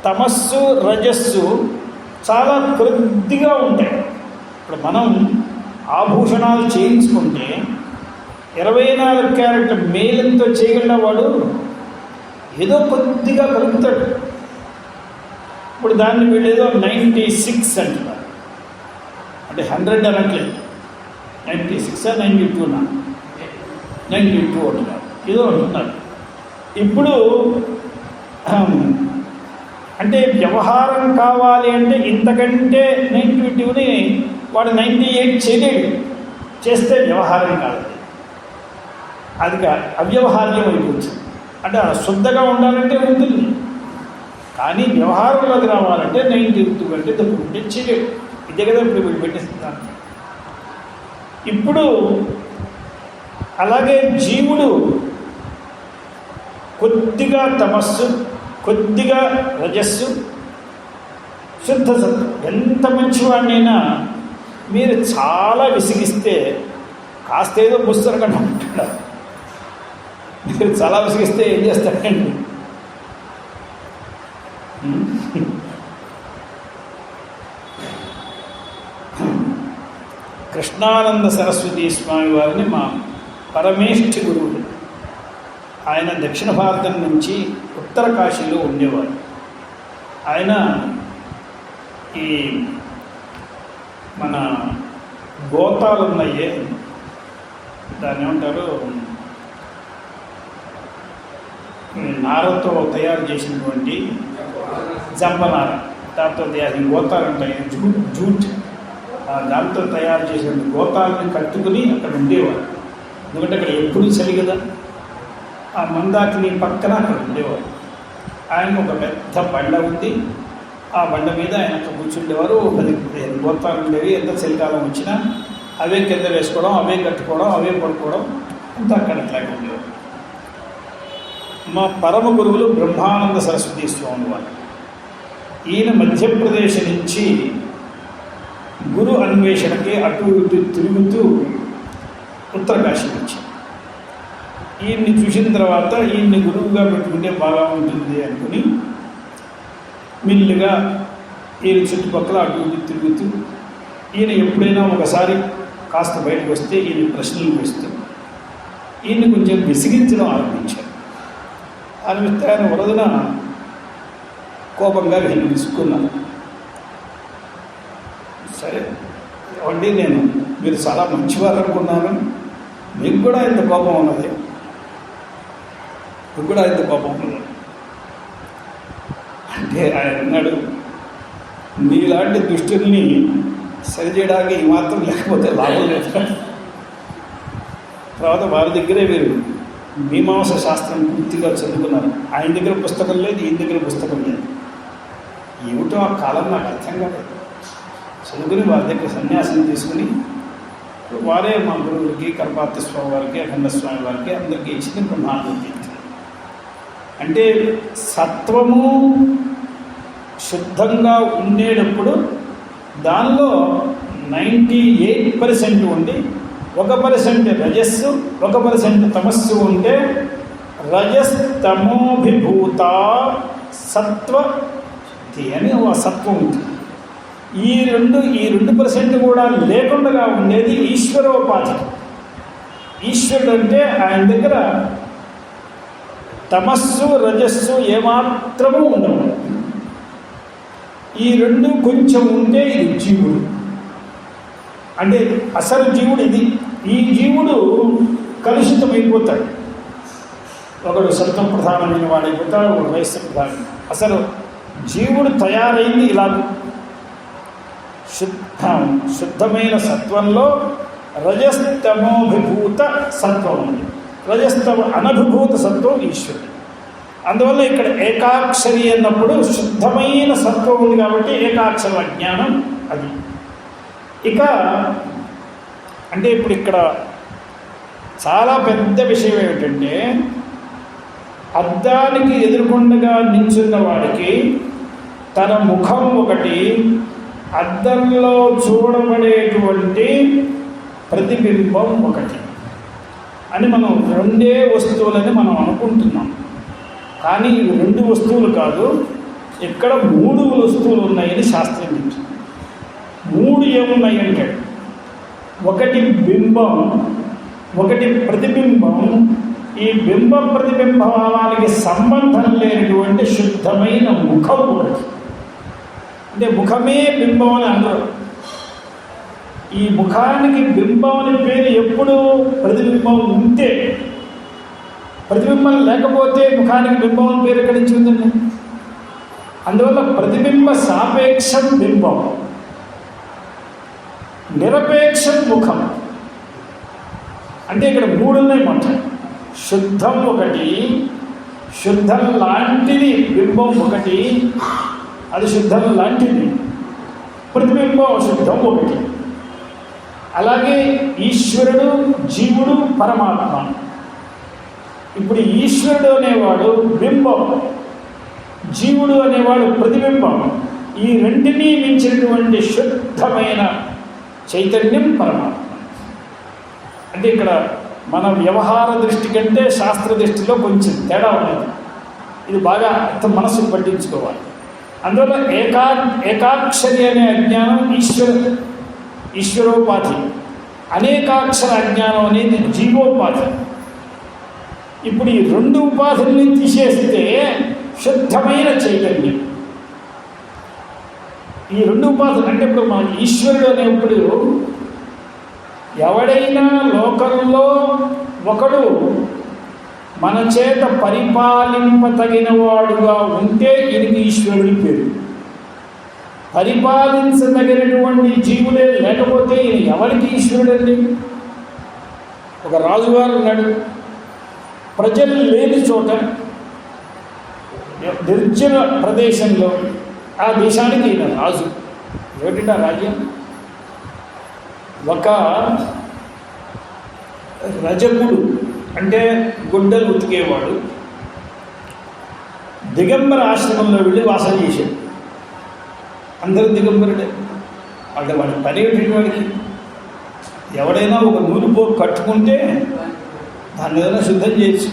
తమస్సు రజస్సు చాలా కొద్దిగా ఉంటాయి. ఇప్పుడు మనం ఆభూషణాలు చేయించుకుంటే 24 క్యారెట్ల మేలంతో చేయగలిగిన వాడు ఏదో కొద్దిగా కలుగుతాడు. ఇప్పుడు దాన్ని వీళ్ళు ఏదో 96 అంటున్నారు. అంటే 100 అనట్లేదు, 96 92 అంటున్నారు, ఏదో అంటున్నారు. ఇప్పుడు అంటే వ్యవహారం కావాలి అంటే ఇంతకంటే నెగిటివిటీని వాడు 98 చేయలేడు. చేస్తే వ్యవహారం కాదు, అది అవ్యవహార్యం అయిపోతుంది. అంటే శుద్ధగా ఉండాలంటే ఉంటుంది, కానీ వ్యవహారంలోకి రావాలంటే 92 కంటే తప్పు చేయలేడు. ఇదే కదా ఇప్పుడు వీళ్ళు పెట్టిస్తున్నారు. ఇప్పుడు అలాగే జీవుడు కొద్దిగా తమస్సు, కొద్దిగా రజస్సు, శుద్ధ సత్వం. ఎంత మంచివాడినైనా మీరు చాలా విసిగిస్తే కాస్త ఏదో పుస్తకం కన్నా ఉంటాడు. మీరు చాలా విసిగిస్తే ఏం చేస్తాడండి? కృష్ణానంద సరస్వతి స్వామి వారిని మా పరమేష్ఠి గురువులు. ఆయన దక్షిణ భారతం నుంచి ఉత్తర కాశీలో ఉండేవారు. ఆయన ఈ మన గోతాలు ఉన్నాయే, దాన్ని ఏమంటారు, నారతో తయారు చేసినటువంటి జంపనార, దాంతో గోతాలు ఉంటాయి, జూట్, దాంతో తయారు చేసిన గోతాలని కట్టుకుని అక్కడ ఉండేవారు. ఎందుకంటే అక్కడ ఎప్పుడు చలి కదా, ఆ మందాకిని పక్కన అక్కడ ఉండేవారు. ఆయన ఒక పెద్ద బండ ఉంది, ఆ బండ మీద ఆయన కూర్చుండేవారు. 10 గోతాలు ఉండేవి. ఎంత చలికాలం వచ్చినా అవే కింద వేసుకోవడం, అవే కట్టుకోవడం, అవే పడుకోవడం, అంతా అక్కడ అట్లాగే ఉండేవారు. మా పరమ గురువులు బ్రహ్మానంద సరస్వతి స్వామి వారు. ఈయన మధ్యప్రదేశ్ నుంచి గురు అన్వేషణకి అటు ఇటు తిరుగుతూ ఉత్తరకాశీ వచ్చి ఈయన్ని చూసిన తర్వాత ఈయన్ని గురువుగా పెట్టుకుంటే బాగా ఉంటుంది అనుకుని మెల్లిగా ఈయన చుట్టుపక్కల అటు ఇటు తిరుగుతూ, ఈయన ఎప్పుడైనా ఒకసారి కాస్త బయటకు వస్తే ఈయన ప్రశ్నలు వేస్తూ ఈయన్ని కొంచెం విసిగించడం ఆరంభించారు. ఆరంభిస్తే ఆయన వరదన కోపంగా ఈయన విసుక్కున్నాను. సరే ఏమండి, మీరు చాలా మంచివారు అనుకున్నాను, మీకు కూడా ఇంత కోపం ఉన్నది, మీకు కూడా ఇంత కోపం ఉన్నది అంటే ఆయన అన్నాడు, మీలాంటి దుష్టుల్ని సరిచేయడానికి ఈ మాత్రం లేకపోతే లాభం లేదు. తర్వాత వారి దగ్గరే వీరు మీమాంస శాస్త్రం పూర్తిగా చదువుకున్నారు. ఆయన దగ్గర పుస్తకం లేదు, ఈయన దగ్గర పుస్తకం లేదు. ఏమిటో ఆ కాలం నాకు అర్థం కాలేదు. చదువుకుని వారి దగ్గర సన్యాసం తీసుకుని వారే మా గురువులకి, కల్పార్తి స్వామి వారికి, అఖండ స్వామి వారికి అందరికీ ఇచ్చిన బ్రహ్మాండం. అంటే సత్వము శుద్ధంగా ఉండేటప్పుడు దానిలో 98% ఉండి 1% రజస్సు, 1% తమస్సు ఉంటే రజస్తమోభిభూత సత్వ అని ఆ సత్వం ఉంటుంది. ఈ 2% కూడా లేకుండా ఉండేది ఈశ్వరోపాధి. ఈశ్వరుడు అంటే ఆయన దగ్గర తమస్సు రజస్సు ఏమాత్రమూ ఉండవు. ఈ 2 కొంచెం ఉంటే ఇది జీవుడు. అంటే అసలు జీవుడు ఇది. ఈ జీవుడు కలుషితమైపోతాడు. ఒకడు సత్వం ప్రధానమైన వాడైపోతాడు, ఒకడు వయస్సు ప్రధానం. అసలు జీవుడు తయారైంది ఇలా. శుద్ధమైన సత్వంలో రజస్తమోభిభూత సత్వం ఉంది, రజస్తమ అనభిభూత సత్వం ఈశ్వరుడు. అందువల్ల ఇక్కడ ఏకాక్షరి అన్నప్పుడు శుద్ధమైన సత్వం ఉంది కాబట్టి ఏకాక్షర అజ్ఞానం అది. ఇక అంటే ఇప్పుడు ఇక్కడ చాలా పెద్ద విషయం ఏమిటంటే, అద్దానికి ఎదురుకొండగా నిల్చున్న వాడికి తన ముఖం ఒకటి, అద్దంలో చూడబడేటువంటి ప్రతిబింబం ఒకటి అని మనం 2 వస్తువులని మనం అనుకుంటున్నాం. కానీ ఇవి 2 వస్తువులు కాదు, ఇక్కడ 3 వస్తువులు ఉన్నాయని శాస్త్రం చెప్తుంది. 3 ఏమున్నాయంటే, ఒకటి బింబం, ఒకటి ప్రతిబింబం. ఈ బింబ ప్రతిబింబానికి సంబంధం లేనటువంటి శుద్ధమైన ముఖం ఒకటి. అంటే ముఖమే బింబం అని అన్నారు. ఈ ముఖానికి బింబం అనే పేరు ఎప్పుడు ప్రతిబింబం ఉంటే, ప్రతిబింబం లేకపోతే ముఖానికి బింబం అని పేరు ఎక్కడి నుంచి ఉందండి? అందువల్ల ప్రతిబింబ సాపేక్షం బింబం, నిరపేక్షం ముఖం. అంటే ఇక్కడ మూడు ఉన్నాయి మొత్తం. శుద్ధం ఒకటి, శుద్ధం లాంటిది బింబం ఒకటి, అది శుద్ధం లాంటిది. ప్రతిబింబం శుద్ధం ఒకటి. అలాగే ఈశ్వరుడు, జీవుడు, పరమాత్మ. ఇప్పుడు ఈశ్వరుడు అనేవాడు బింబం, జీవుడు అనేవాడు ప్రతిబింబం. ఈ రెంటినీ మించినటువంటి శుద్ధమైన చైతన్యం పరమాత్మ. అంటే ఇక్కడ మన వ్యవహార దృష్టి కంటే శాస్త్ర దృష్టిలో కొంచెం తేడా ఉన్నది. ఇది బాగా మనసుకు పట్టించుకోవాలి. అందువల్ల ఏకాక్షరి అనే అజ్ఞానం ఈశ్వరోపాధి, అనేకాక్షర అజ్ఞానం అనేది జీవోపాధి. ఇప్పుడు ఈ రెండు ఉపాధుల్ని తీసేస్తే శుద్ధమైన చైతన్యం. ఈ రెండు ఉపాధులు అంటే ఇప్పుడు మన ఈశ్వరుడు అనేప్పుడు ఎవడైనా లోకంలో ఒకడు మన చేత పరిపాలింపతగిన వాడుగా ఉంటే ఈయనకి ఈశ్వరుడి పేరు. పరిపాలించదగినటువంటి జీవులే లేకపోతే ఈయన ఎవరికి ఈశ్వరుడు అండి? ఒక రాజుగారు ఉన్నాడు, ప్రజలు లేని చోట నిర్జన ప్రదేశంలో ఆ దేశానికి ఈయన రాజు. ఏమిటంటే ఆ రాజ్యం ఒక రజకుడు, అంటే గుడ్డలు ఉతికేవాడు, దిగంబర ఆశ్రమంలో వెళ్ళి వాసన చేశాడు. అందరూ దిగంబరుడే. అంటే వాడి పని ఏమిటి? వాడికి ఎవడైనా ఒక నూలుపో కట్టుకుంటే దాన్ని ఏదైనా శుద్ధం చేయొచ్చు.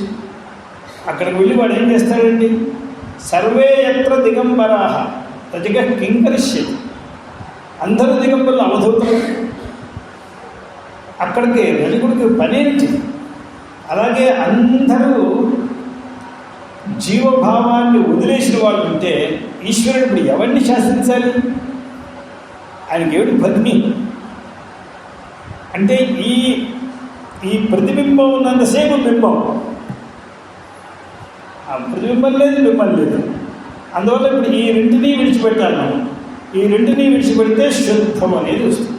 అక్కడికి వెళ్ళి వాడు ఏం చేస్తాడండి? సర్వే యత్ర దిగంబరాహ తదిగ కింకరిష్యతి. అందరూ దిగంబరులు, అవధూతులు. అక్కడికి రజకుడికి పనేంటి? అలాగే అందరూ జీవభావాన్ని వదిలేసిన వాళ్ళు ఉంటే ఈశ్వరుడు ఇప్పుడు ఎవరిని శాసించాలి? ఆయనకి ఏమిటి పత్ని? అంటే ఈ ప్రతిబింబం ఉన్నంతసేపు బింబం, ఆ ప్రతిబింబం లేదు, బింబం లేదు. అందువల్ల ఇప్పుడు ఈ రెంటినీ విడిచిపెట్టాలి మనం. ఈ రెంటినీ విడిచిపెడితే శుద్ధం అనేది వస్తుంది.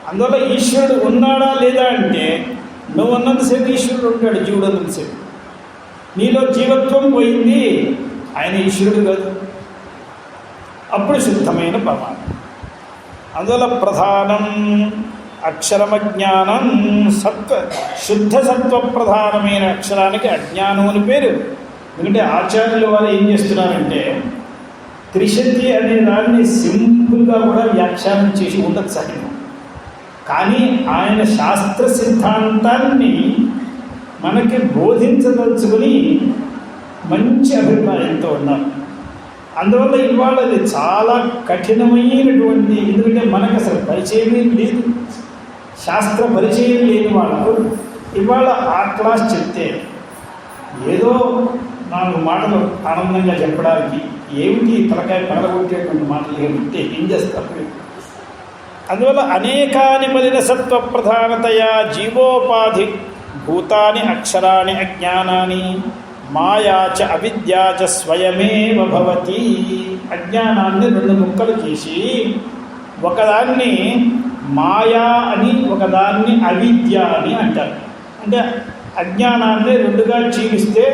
అందువల్ల ఈశ్వరుడు ఉన్నాడా లేదా అంటే నువ్వు ఉన్నంతసేపు ఈశ్వరుడు ఉంటాడు, జీవుడు ఉన్నంతసేపు. నీలో జీవత్వం పోయింది, ఆయన ఈశ్వరుడు కాదు. అప్పుడు శుద్ధమైన పరమాత్మ. అందువల్ల ప్రధానం అక్షరమజ్ఞానం. శుద్ధ సత్వ ప్రధానమైన అక్షరానికి అజ్ఞానం అని పేరు. ఎందుకంటే ఆచార్యుల వారు ఏం చేస్తున్నారంటే త్రిశతి అనే దాన్ని సింపుల్గా కూడా వ్యాఖ్యానం చేసి ఉండదు సహజం. కానీ ఆయన శాస్త్ర సిద్ధాంతాన్ని మనకి బోధించదలుచుకుని మంచి అభిప్రాయంతో ఉన్నారు. అందువల్ల ఇవాళ అది చాలా కఠినమైనటువంటి, ఎందుకంటే మనకు అసలు పరిచయమే లేదు, శాస్త్ర పరిచయం లేని వాళ్ళకు ఇవాళ ఆ క్లాస్ చెప్తే ఏదో 4 మాటలు ఆనందంగా చెప్పడానికి ఏమిటి తలకాయ పగలగొట్టేటువంటి మాటలు ఏమిటి ఏం చేస్తారు? అందువల్ల అనేకాని మలిన సత్వ ప్రధానతయా జీవోపాధి భూతాని అక్షరాణి అజ్ఞానాన్ని మాయాచ అవిద్యాచ స్వయమేవ భవతి. అజ్ఞానాన్ని 2 ముక్కలు చేసి ఒకదాన్ని మాయా అని ఒకదాన్ని అవిద్య అని అంటారు. అంటే అజ్ఞానాన్ని 2గా చీలిస్తే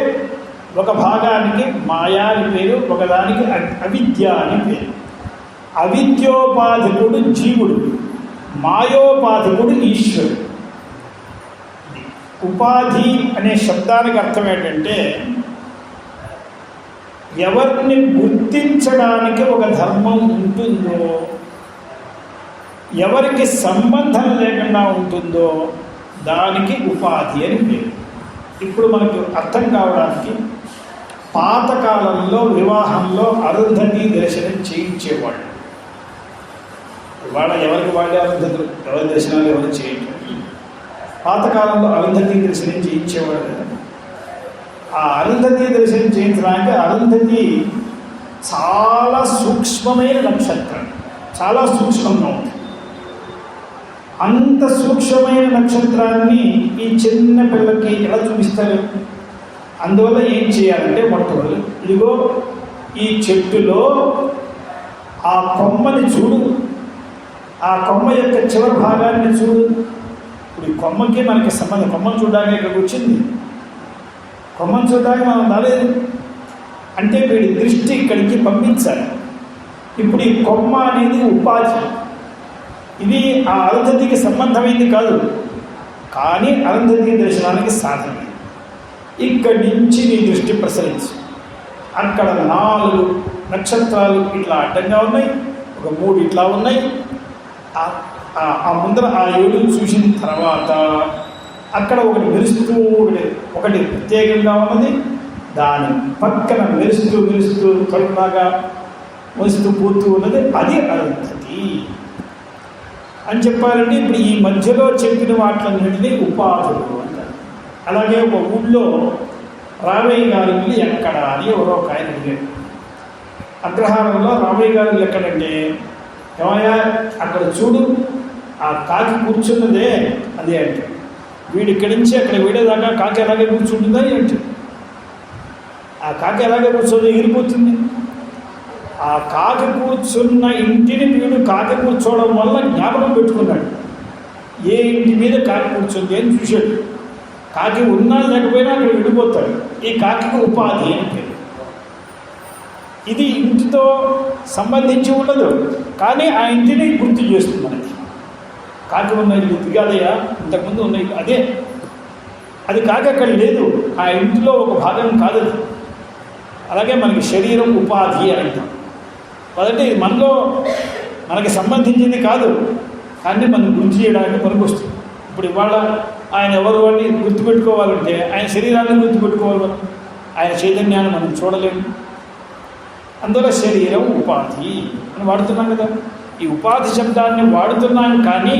ఒక భాగానికి మాయా అని పేరు, ఒకదానికి అవిద్య అని పేరు. అవిద్యోపాధికుడు జీవుడు, మాయోపాధికుడు ఈశ్వరుడు. ఉపాధి అనే శబ్దానికి అర్థం ఏంటంటే ఎవరిని గుర్తించడానికి ఒక ధర్మం ఉంటుందో, ఎవరికి సంబంధం లేకుండా ఉంటుందో దానికి ఉపాధి అని పేరు. ఇప్పుడు మనకు అర్థం కావడానికి పాతకాలంలో వివాహంలో అరుంధతి దర్శనం చేయించేవాళ్ళు. ఇవాళ ఎవరికి వాళ్ళే అరుంధతులు, ఎవరి దర్శనాలు ఎవరు చేయటం. పాతకాలంలో అరుంధతి దర్శనం చేయించేవాడు కదా. ఆ అరుంధతి దర్శనం చేయించడానికి అరుంధతి చాలా సూక్ష్మమైన నక్షత్రం, చాలా సూక్ష్మంగా ఉంది. అంత సూక్ష్మమైన నక్షత్రాన్ని ఈ చిన్న పిల్లకి ఎలా చూపిస్తారు? అందువల్ల ఏం చేయాలంటే మొట్టమొదటి ఇదిగో ఈ చెట్టులో ఆ కొమ్మని చూడు, ఆ కొమ్మ యొక్క చివరి భాగాన్ని చూడు. ఇప్పుడు ఈ కొమ్మకి మనకి సంబంధం, కొమ్మను చూడడానికి ఇక్కడికి వచ్చింది, కొమ్మను చూడడానికి మనం రాలేదు అంటే వీడి దృష్టి ఇక్కడికి పంపించాలి. ఇప్పుడు ఈ కొమ్మ అనేది ఉపాధి, ఇది ఆ అరుంధతికి సంబంధమైంది కాదు, కానీ అరుంధతి దర్శనానికి సాధన. ఇక్కడి నుంచి నీ దృష్టి ప్రసరించు. అక్కడ 4 నక్షత్రాలు ఇట్లా అడ్డంగా ఉన్నాయి, ఒక 3 ఇట్లా ఉన్నాయి. ఆ ముందర ఆ 7 చూసిన తర్వాత అక్కడ ఒకటి మెరుస్తూ ఒకటి ప్రత్యేకంగా ఉన్నది, దాని పక్కన మెరుస్తూ కరుణాగా మెరుస్తూ పోతూ ఉన్నది, అది అరుంధతి అని చెప్పారంటే. ఇప్పుడు ఈ మధ్యలో చెప్పిన వాటిలన్నింటినీ ఉపాధులు అంటారు. అలాగే ఒక ఊళ్ళో రామయ్య గారి ఇల్లు ఎక్కడ అని ఎవరో ఒక ఆయన అడిగాడు. అగ్రహారంలో రామయ్య గారి ఇల్లు ఎక్కడంటే, ఏమయ్యా అక్కడ చూడు ఆ కాకి కూర్చున్నదే అదే అంటే. వీడు ఇక్కడి నుంచి అక్కడ వీడేదాకా కాకి ఎలాగే కూర్చుంటుందా ఏంటి? ఆ కాకి ఎలాగే కూర్చోదు, ఎగిరిపోతుంది. ఆ కాకి కూర్చున్న ఇంటిని వీడు కాకి కూర్చోవడం వల్ల జ్ఞాపకం పెట్టుకున్నాడు. ఏ ఇంటి మీద కాకి కూర్చుంది అని చూశాడు. కాకి ఉన్నా లేకపోయినా అక్కడ విడిపోతాడు. ఈ కాకి ఉపాధి అని పేరు. ఇది ఇంటితో సంబంధించి ఉండదు, కానీ ఆ ఇంటిని గుర్తు చేస్తుంది మనకి. కాకి ఉన్న ఇల్లు దిగాదయ్యా, ఇంతకుముందు ఉన్న ఇల్లు అదే, అది కాకి అక్కడ లేదు, ఆ ఇంటిలో ఒక భాగం కాదు. అలాగే మనకి శరీరం ఉపాధి అని అంటాం. అదంటే ఇది మనకి సంబంధించింది కాదు, కానీ మనం గుర్తు చేయడానికి పనికొస్తుంది. ఇప్పుడు ఇవాళ ఆయన ఎవరు అని గుర్తుపెట్టుకోవాలంటే ఆయన శరీరాన్ని గుర్తుపెట్టుకోవాలి, ఆయన చైతన్యాన్ని మనం చూడలేము. అందువల్ల శరీరం ఉపాధి అని వాడుతున్నాం కదా. ఈ ఉపాధి శబ్దాన్ని వాడుతున్నాం, కానీ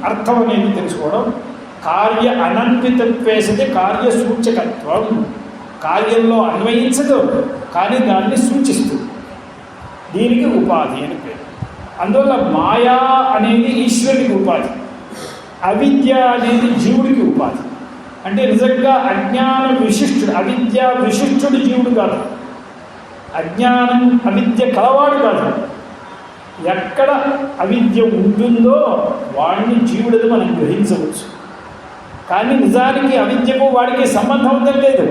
అర్థం అనేది తెలుసుకోవడం. కార్య అనన్వితత్వేసది కార్య సూచకత్వం, కార్యంలో అన్వయించదు కానీ దాన్ని సూచిస్తుంది. దీనికి ఉపాధి అని పేరు. అందువల్ల మాయా అనేది ఈశ్వరుడికి ఉపాధి, అవిద్య అనేది జీవుడికి ఉపాధి. అంటే నిజంగా అజ్ఞాన విశిష్టుడు, అవిద్య విశిష్టుడు జీవుడు కాదు, అజ్ఞానం అవిద్య కలవాడు కాదు. ఎక్కడ అవిద్య ఉంటుందో వాడిని జీవుడని మనం గ్రహించవచ్చు, కానీ నిజానికి అవిద్యకు వాడికి సంబంధం ఉందని లేదు.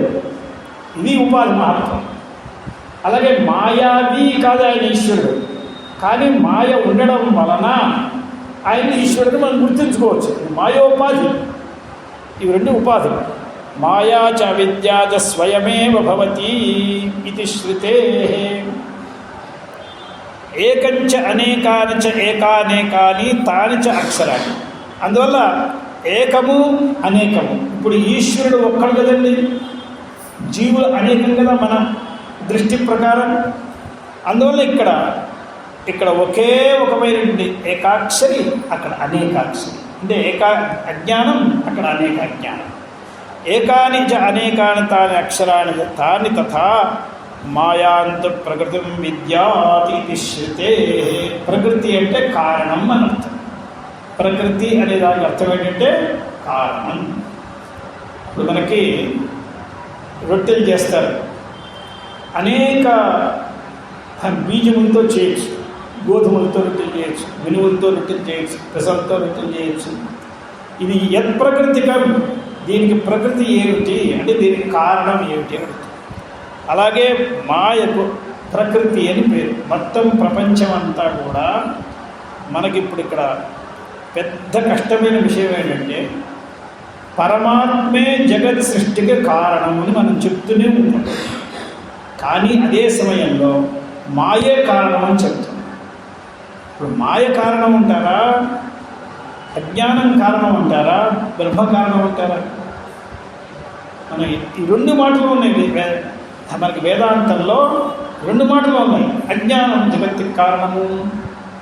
ఇది ఉపాధి మహత్వం. అలాగే మాయావి కాదు ఆయన ఈశ్వరుడు, కానీ మాయ ఉండడం వలన ఆయన ఈశ్వరుడిని మనం గుర్తించుకోవచ్చు. మాయోపాధి, ఇవి 2 ఉపాధులు. మాయా చ విద్యా చ స్వయమేవ భవతి ఇది శృతే. ఏకంచ అనేకాని చ ఏకానేకాని తాని చ అక్షరాలు. అందువల్ల ఏకము అనేకము. ఇప్పుడు ఈశ్వరుడు ఒక్కడు కదండి, జీవులు అనేకం కదా మన దృష్టి ప్రకారం. అందువల్ల ఇక్కడ ఒకే ఒకమైనటువంటి ఏకాక్షరి, అక్కడ అనేకాక్షరి. అంటే అజ్ఞానం, అక్కడ అనేక అజ్ఞానం. ఏకాని చ అనేకాని తాని అక్షరాన్ని తాని తథా మాయాంత ప్రకృతి విద్యాతి శృతే. ప్రకృతి అంటే కారణం అని అర్థం. ప్రకృతి అనే దానికి అర్థం ఏంటంటే కారణం. ఇప్పుడు మనకి రొట్టెలు చేస్తారు, అనేక బీజములతో చేయొచ్చు, గోధుమలతో రొట్టెలు చేయొచ్చు, మినుములతో రొట్టెలు చేయొచ్చు, పెసలతో రొట్టెలు చేయొచ్చు. ఇది యత్ ప్రకృతికం, దీనికి ప్రకృతి ఏమిటి అంటే దీనికి కారణం ఏమిటి అని అడుగుతుంది. అలాగే మాయకు ప్రకృతి అని పేరు. మొత్తం ప్రపంచం అంతా కూడా మనకిప్పుడు ఇక్కడ పెద్ద కష్టమైన విషయం ఏంటంటే పరమాత్మే జగత్ సృష్టికి కారణం అని మనం చెప్తూనే ఉంటాం, కానీ అదే సమయంలో మాయే కారణం అని చెప్తాం. ఇప్పుడు మాయ కారణం అంటారా, అజ్ఞానం కారణం అంటారా, బ్రహ్మ కారణం అంటారా? మన ఈ 2 మాటలు ఉన్నాయి మనకి వేదాంతంలో. 2 మాటలు ఉన్నాయి. అజ్ఞానం జగత్తుకి కారణము,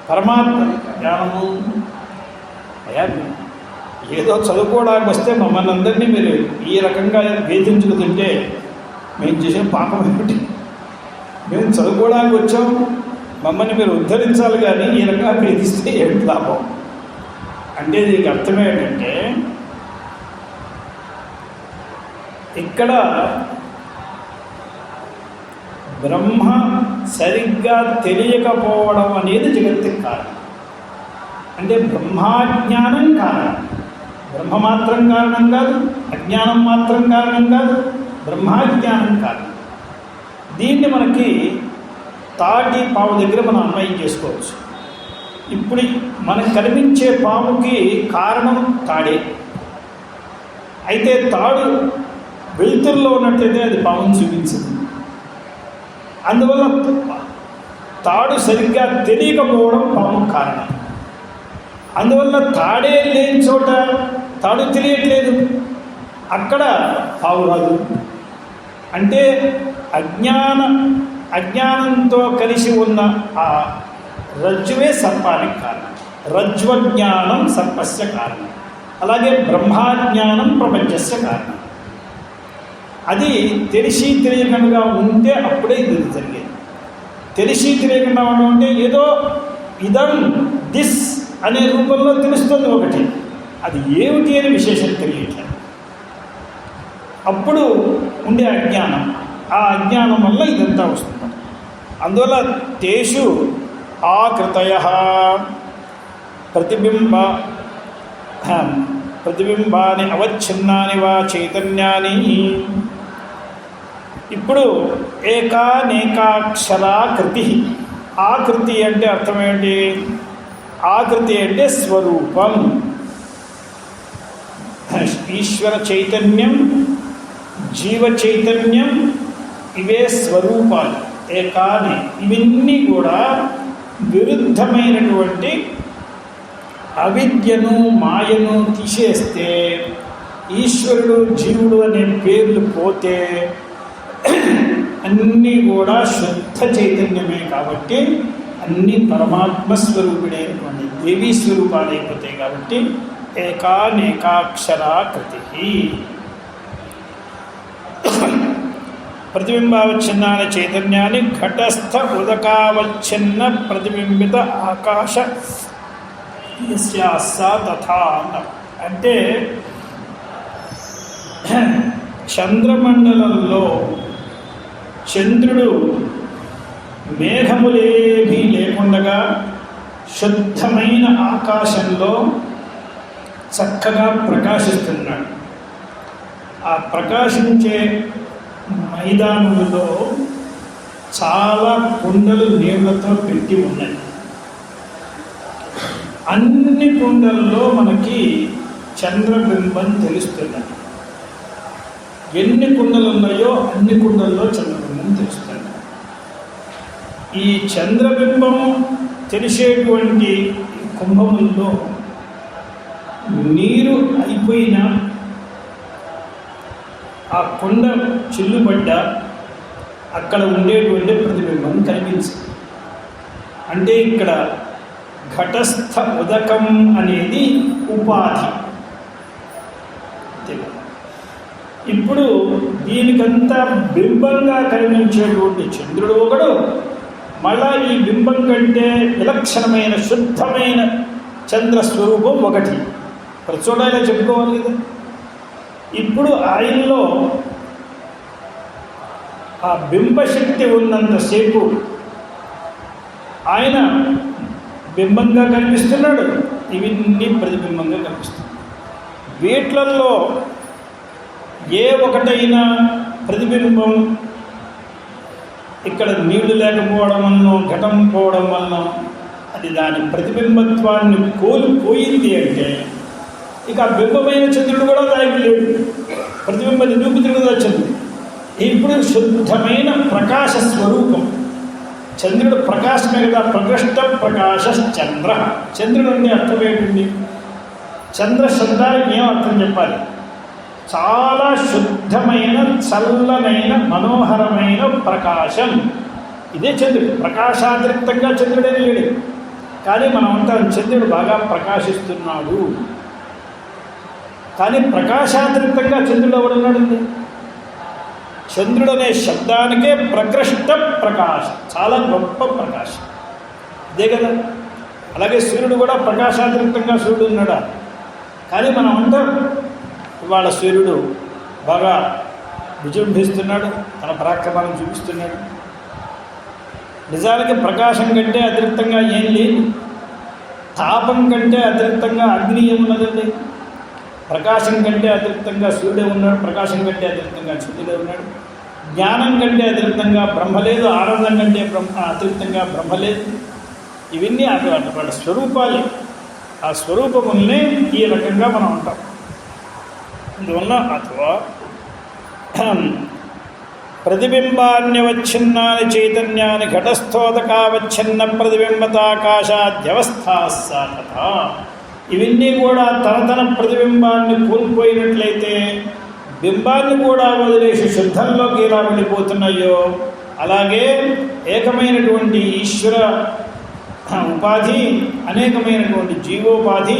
పరమాత్మ జ్ఞానము. అయ్యా ఏదో చదువుకోవడానికి వస్తే మమ్మల్ని అందరినీ మీరు ఈ రకంగా వేధించుకుతుంటే మేము చేసే పాపం ఏమిటి? మేము చదువుకోవడానికి వచ్చాం, మమ్మల్ని మీరు ఉద్ధరించాలి, కానీ ఈ రకంగా వేధిస్తే ఏమిటి లాభం? అంటే దీనికి అర్థం ఏంటంటే ఇక్కడ బ్రహ్మ సరిగ్గా తెలియకపోవడం అనేది జగత్తుకి కారణం. అంటే బ్రహ్మాజ్ఞానం కారణం. బ్రహ్మ మాత్రం కారణం కాదు, అజ్ఞానం మాత్రం కారణం కాదు, బ్రహ్మాజ్ఞానం కారణం. దీన్ని మనకి తాటి పాము దగ్గర మనం అన్వయం చేసుకోవచ్చు. ఇప్పుడు మనకు కనిపించే పాముకి కారణం తాడే. అయితే తాడు వెలుతురులో ఉన్నట్లయితే అది పామును చూపించదు. అందువల్ల తాడు సరిగ్గా తెలియకపోవడం పాము కారణం. అందువల్ల తాడే లేని చోట తాడు తెలియట్లేదు, అక్కడ పాము రాదు. అంటే అజ్ఞానంతో కలిసి ఉన్న ఆ రజ్జువే సర్పానికి కారణం. రజ్వజ్ఞానం సర్పస్య కారణం. అలాగే బ్రహ్మాజ్ఞానం ప్రపంచస్య కారణం. అది తెలిసి తెలియకుండా ఉంటే అప్పుడే ఇది జరిగేది. తెలిసి తెలియకుండా ఉండడం అంటే ఏదో ఇదం దిస్ అనే రూపంలో తెలుస్తుంది ఒకటి, అది ఏమిటి అని విశేషం తెలియట్లేదు. అప్పుడు ఉండే అజ్ఞానం, ఆ అజ్ఞానం వల్ల ఇదంతా వస్తుంది. అందువల్ల తేషు ఆకృతయః ప్రతిబింబాని అవచ్ఛిన్నాని వా చైతన్యాని. ఇప్పుడు ఏకానేకాక్షరాకృతి. ఆకృతి అంటే అర్థం ఏంటి? ఆకృతి అంటే స్వరూపం. ఈశ్వర చైతన్యం, జీవ చైతన్యం, ఇవే స్వరూపాలు. ఏకాని ఇవన్నీ కూడా విరుద్ధమైనటువంటి అవిద్యను మాయను తీసేస్తే, ఈశ్వరుడు జీవుడు అనే పేర్లు పోతే అన్నీ కూడా శుద్ధ చైతన్యమే. కాబట్టి అన్నీ పరమాత్మ స్వరూపుడైనటువంటి దేవీ స్వరూపాలైపోతాయి. కాబట్టి ఏకానేకాక్షరాకృతి. ప్రతిబింబావచ్ఛిన్నాని చైతన్యాన్ని ఘటస్థ ఉదకావచ్ఛిన్న ప్రతిబింబిత ఆకాశ తథా. అంటే చంద్రమండలంలో చంద్రుడు మేఘములేమీ లేకుండగా శుద్ధమైన ఆకాశంలో చక్కగా ప్రకాశిస్తున్నాడు. ఆ ప్రకాశించే మైదానంలో చాలా కుండలు నీళ్లతో పెట్టి ఉన్నాయి. అన్ని కుండల్లో మనకి చంద్రబింబం తెలుస్తున్నది. ఎన్ని కుండలు ఉన్నాయో అన్ని కుండల్లో చంద్రబింబం తెలుస్తుంది. ఈ చంద్రబింబం తెలిసేటువంటి కుంభముల్లో నీరు అయిపోయిన ఆ కొండ చిల్లుబడ్డ అక్కడ ఉండేటువంటి ప్రతిబింబం కనిపించింది. అంటే ఇక్కడ ఘటస్థ ఉదకం అనేది ఉపాధి. ఇప్పుడు దీనికంతా బింబంగా కనిపించేటువంటి చంద్రుడు ఒకడు, మళ్ళా ఈ బింబం కంటే విలక్షణమైన శుద్ధమైన చంద్రస్వరూపం ఒకటి. ప్రతి చోట ఇలా చెప్పుకోవాలి కదా. ఇప్పుడు ఆయనలో ఆ బింబశక్తి ఉన్నంతసేపు ఆయన బింబంగా కనిపిస్తున్నాడు, ఇవన్నీ ప్రతిబింబంగా కనిపిస్తుంది. వీట్లల్లో ఏ ఒకటైనా ప్రతిబింబం ఇక్కడ నీళ్లు లేకపోవడం వలన, ఘటం పోవడం వలన అది దాని ప్రతిబింబత్వాన్ని కోల్పోయింది. అంటే ఇక ఆ బింబమైన చంద్రుడు కూడా దానికి లేడు. ప్రతిబింబం ఎందుకు తిరుగుదా చంద్రుడు? ఇప్పుడు శుద్ధమైన ప్రకాశ స్వరూపం చంద్రుడు. ప్రకాశమే కదా, ప్రకృష్ట ప్రకాశ చంద్ర. చంద్రుడు అంటే అర్థం ఏంటండి? చంద్ర శబ్దానికి ఏం అర్థం చెప్పాలి? చాలా శుద్ధమైన, చల్లనైన, మనోహరమైన ప్రకాశం. ఇదే చంద్రుడు. ప్రకాశాతిరిక్తంగా చంద్రుడే లేడు. కానీ మనం అంటాం చంద్రుడు బాగా ప్రకాశిస్తున్నాడు. కానీ ప్రకాశాతిరిక్తంగా చంద్రుడు ఎవడున్నాడండి? చంద్రుడు అనే శబ్దానికే ప్రకృష్ట ప్రకాశం, చాలా గొప్ప ప్రకాశం. ఇదే కదా. అలాగే సూర్యుడు కూడా ప్రకాశాతిరిక్తంగా సూర్యుడు ఉన్నాడా? కానీ మనం అంటాం ఇవాళ సూర్యుడు బాగా విజృంభిస్తున్నాడు, తన పరాక్రమాలను చూపిస్తున్నాడు. నిజానికి ప్రకాశం కంటే అతిరిక్తంగా ఏం లేదు. తాపం కంటే అతిరిక్తంగా అగ్ని ఏమున్నదండి? ప్రకాశం కంటే అతిరిక్తంగా సూర్యుడే ఉన్నాడు, ప్రకాశం కంటే అతిరిక్తంగా చంద్రుడే ఉన్నాడు. జ్ఞానం కంటే అతిరిక్తంగా బ్రహ్మ లేదు, ఆనందం కంటే అతిరిక్తంగా బ్రహ్మ లేదు. ఇవన్నీ వాళ్ళ స్వరూపాలే. ఆ స్వరూపముల్ని ఈ రకంగా మనం ఉంటాం. అందువల్ల అథవా ప్రతిబింబాన్యవచ్ఛిన్నాని చైతన్యాన్ని ఘటస్థోదకావచ్ఛిన్న ప్రతిబింబతాకాశాద్యవస్థాస్సాత. ఇవన్నీ కూడా తన ప్రతిబింబాన్ని కోల్పోయినట్లయితే బింబాన్ని కూడా వదిలేసి శుద్ధంలోకి ఎలా వెళ్ళిపోతున్నాయో అలాగే ఏకమైనటువంటి ఈశ్వర ఉపాధి, అనేకమైనటువంటి జీవోపాధి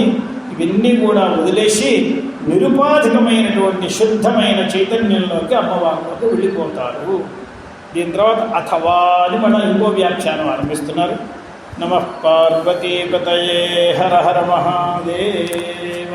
ఇవన్నీ కూడా వదిలేసి నిరుపాధికమైనటువంటి శుద్ధమైన చైతన్యంలోకి అమ్మవారిలోకి వెళ్ళిపోతారు. దీని తర్వాత అథవా అని మనం ఇంకో వ్యాఖ్యానం ఆరంభిస్తున్నారు. నమః పార్వతీపతయే హర హర మహాదేవ.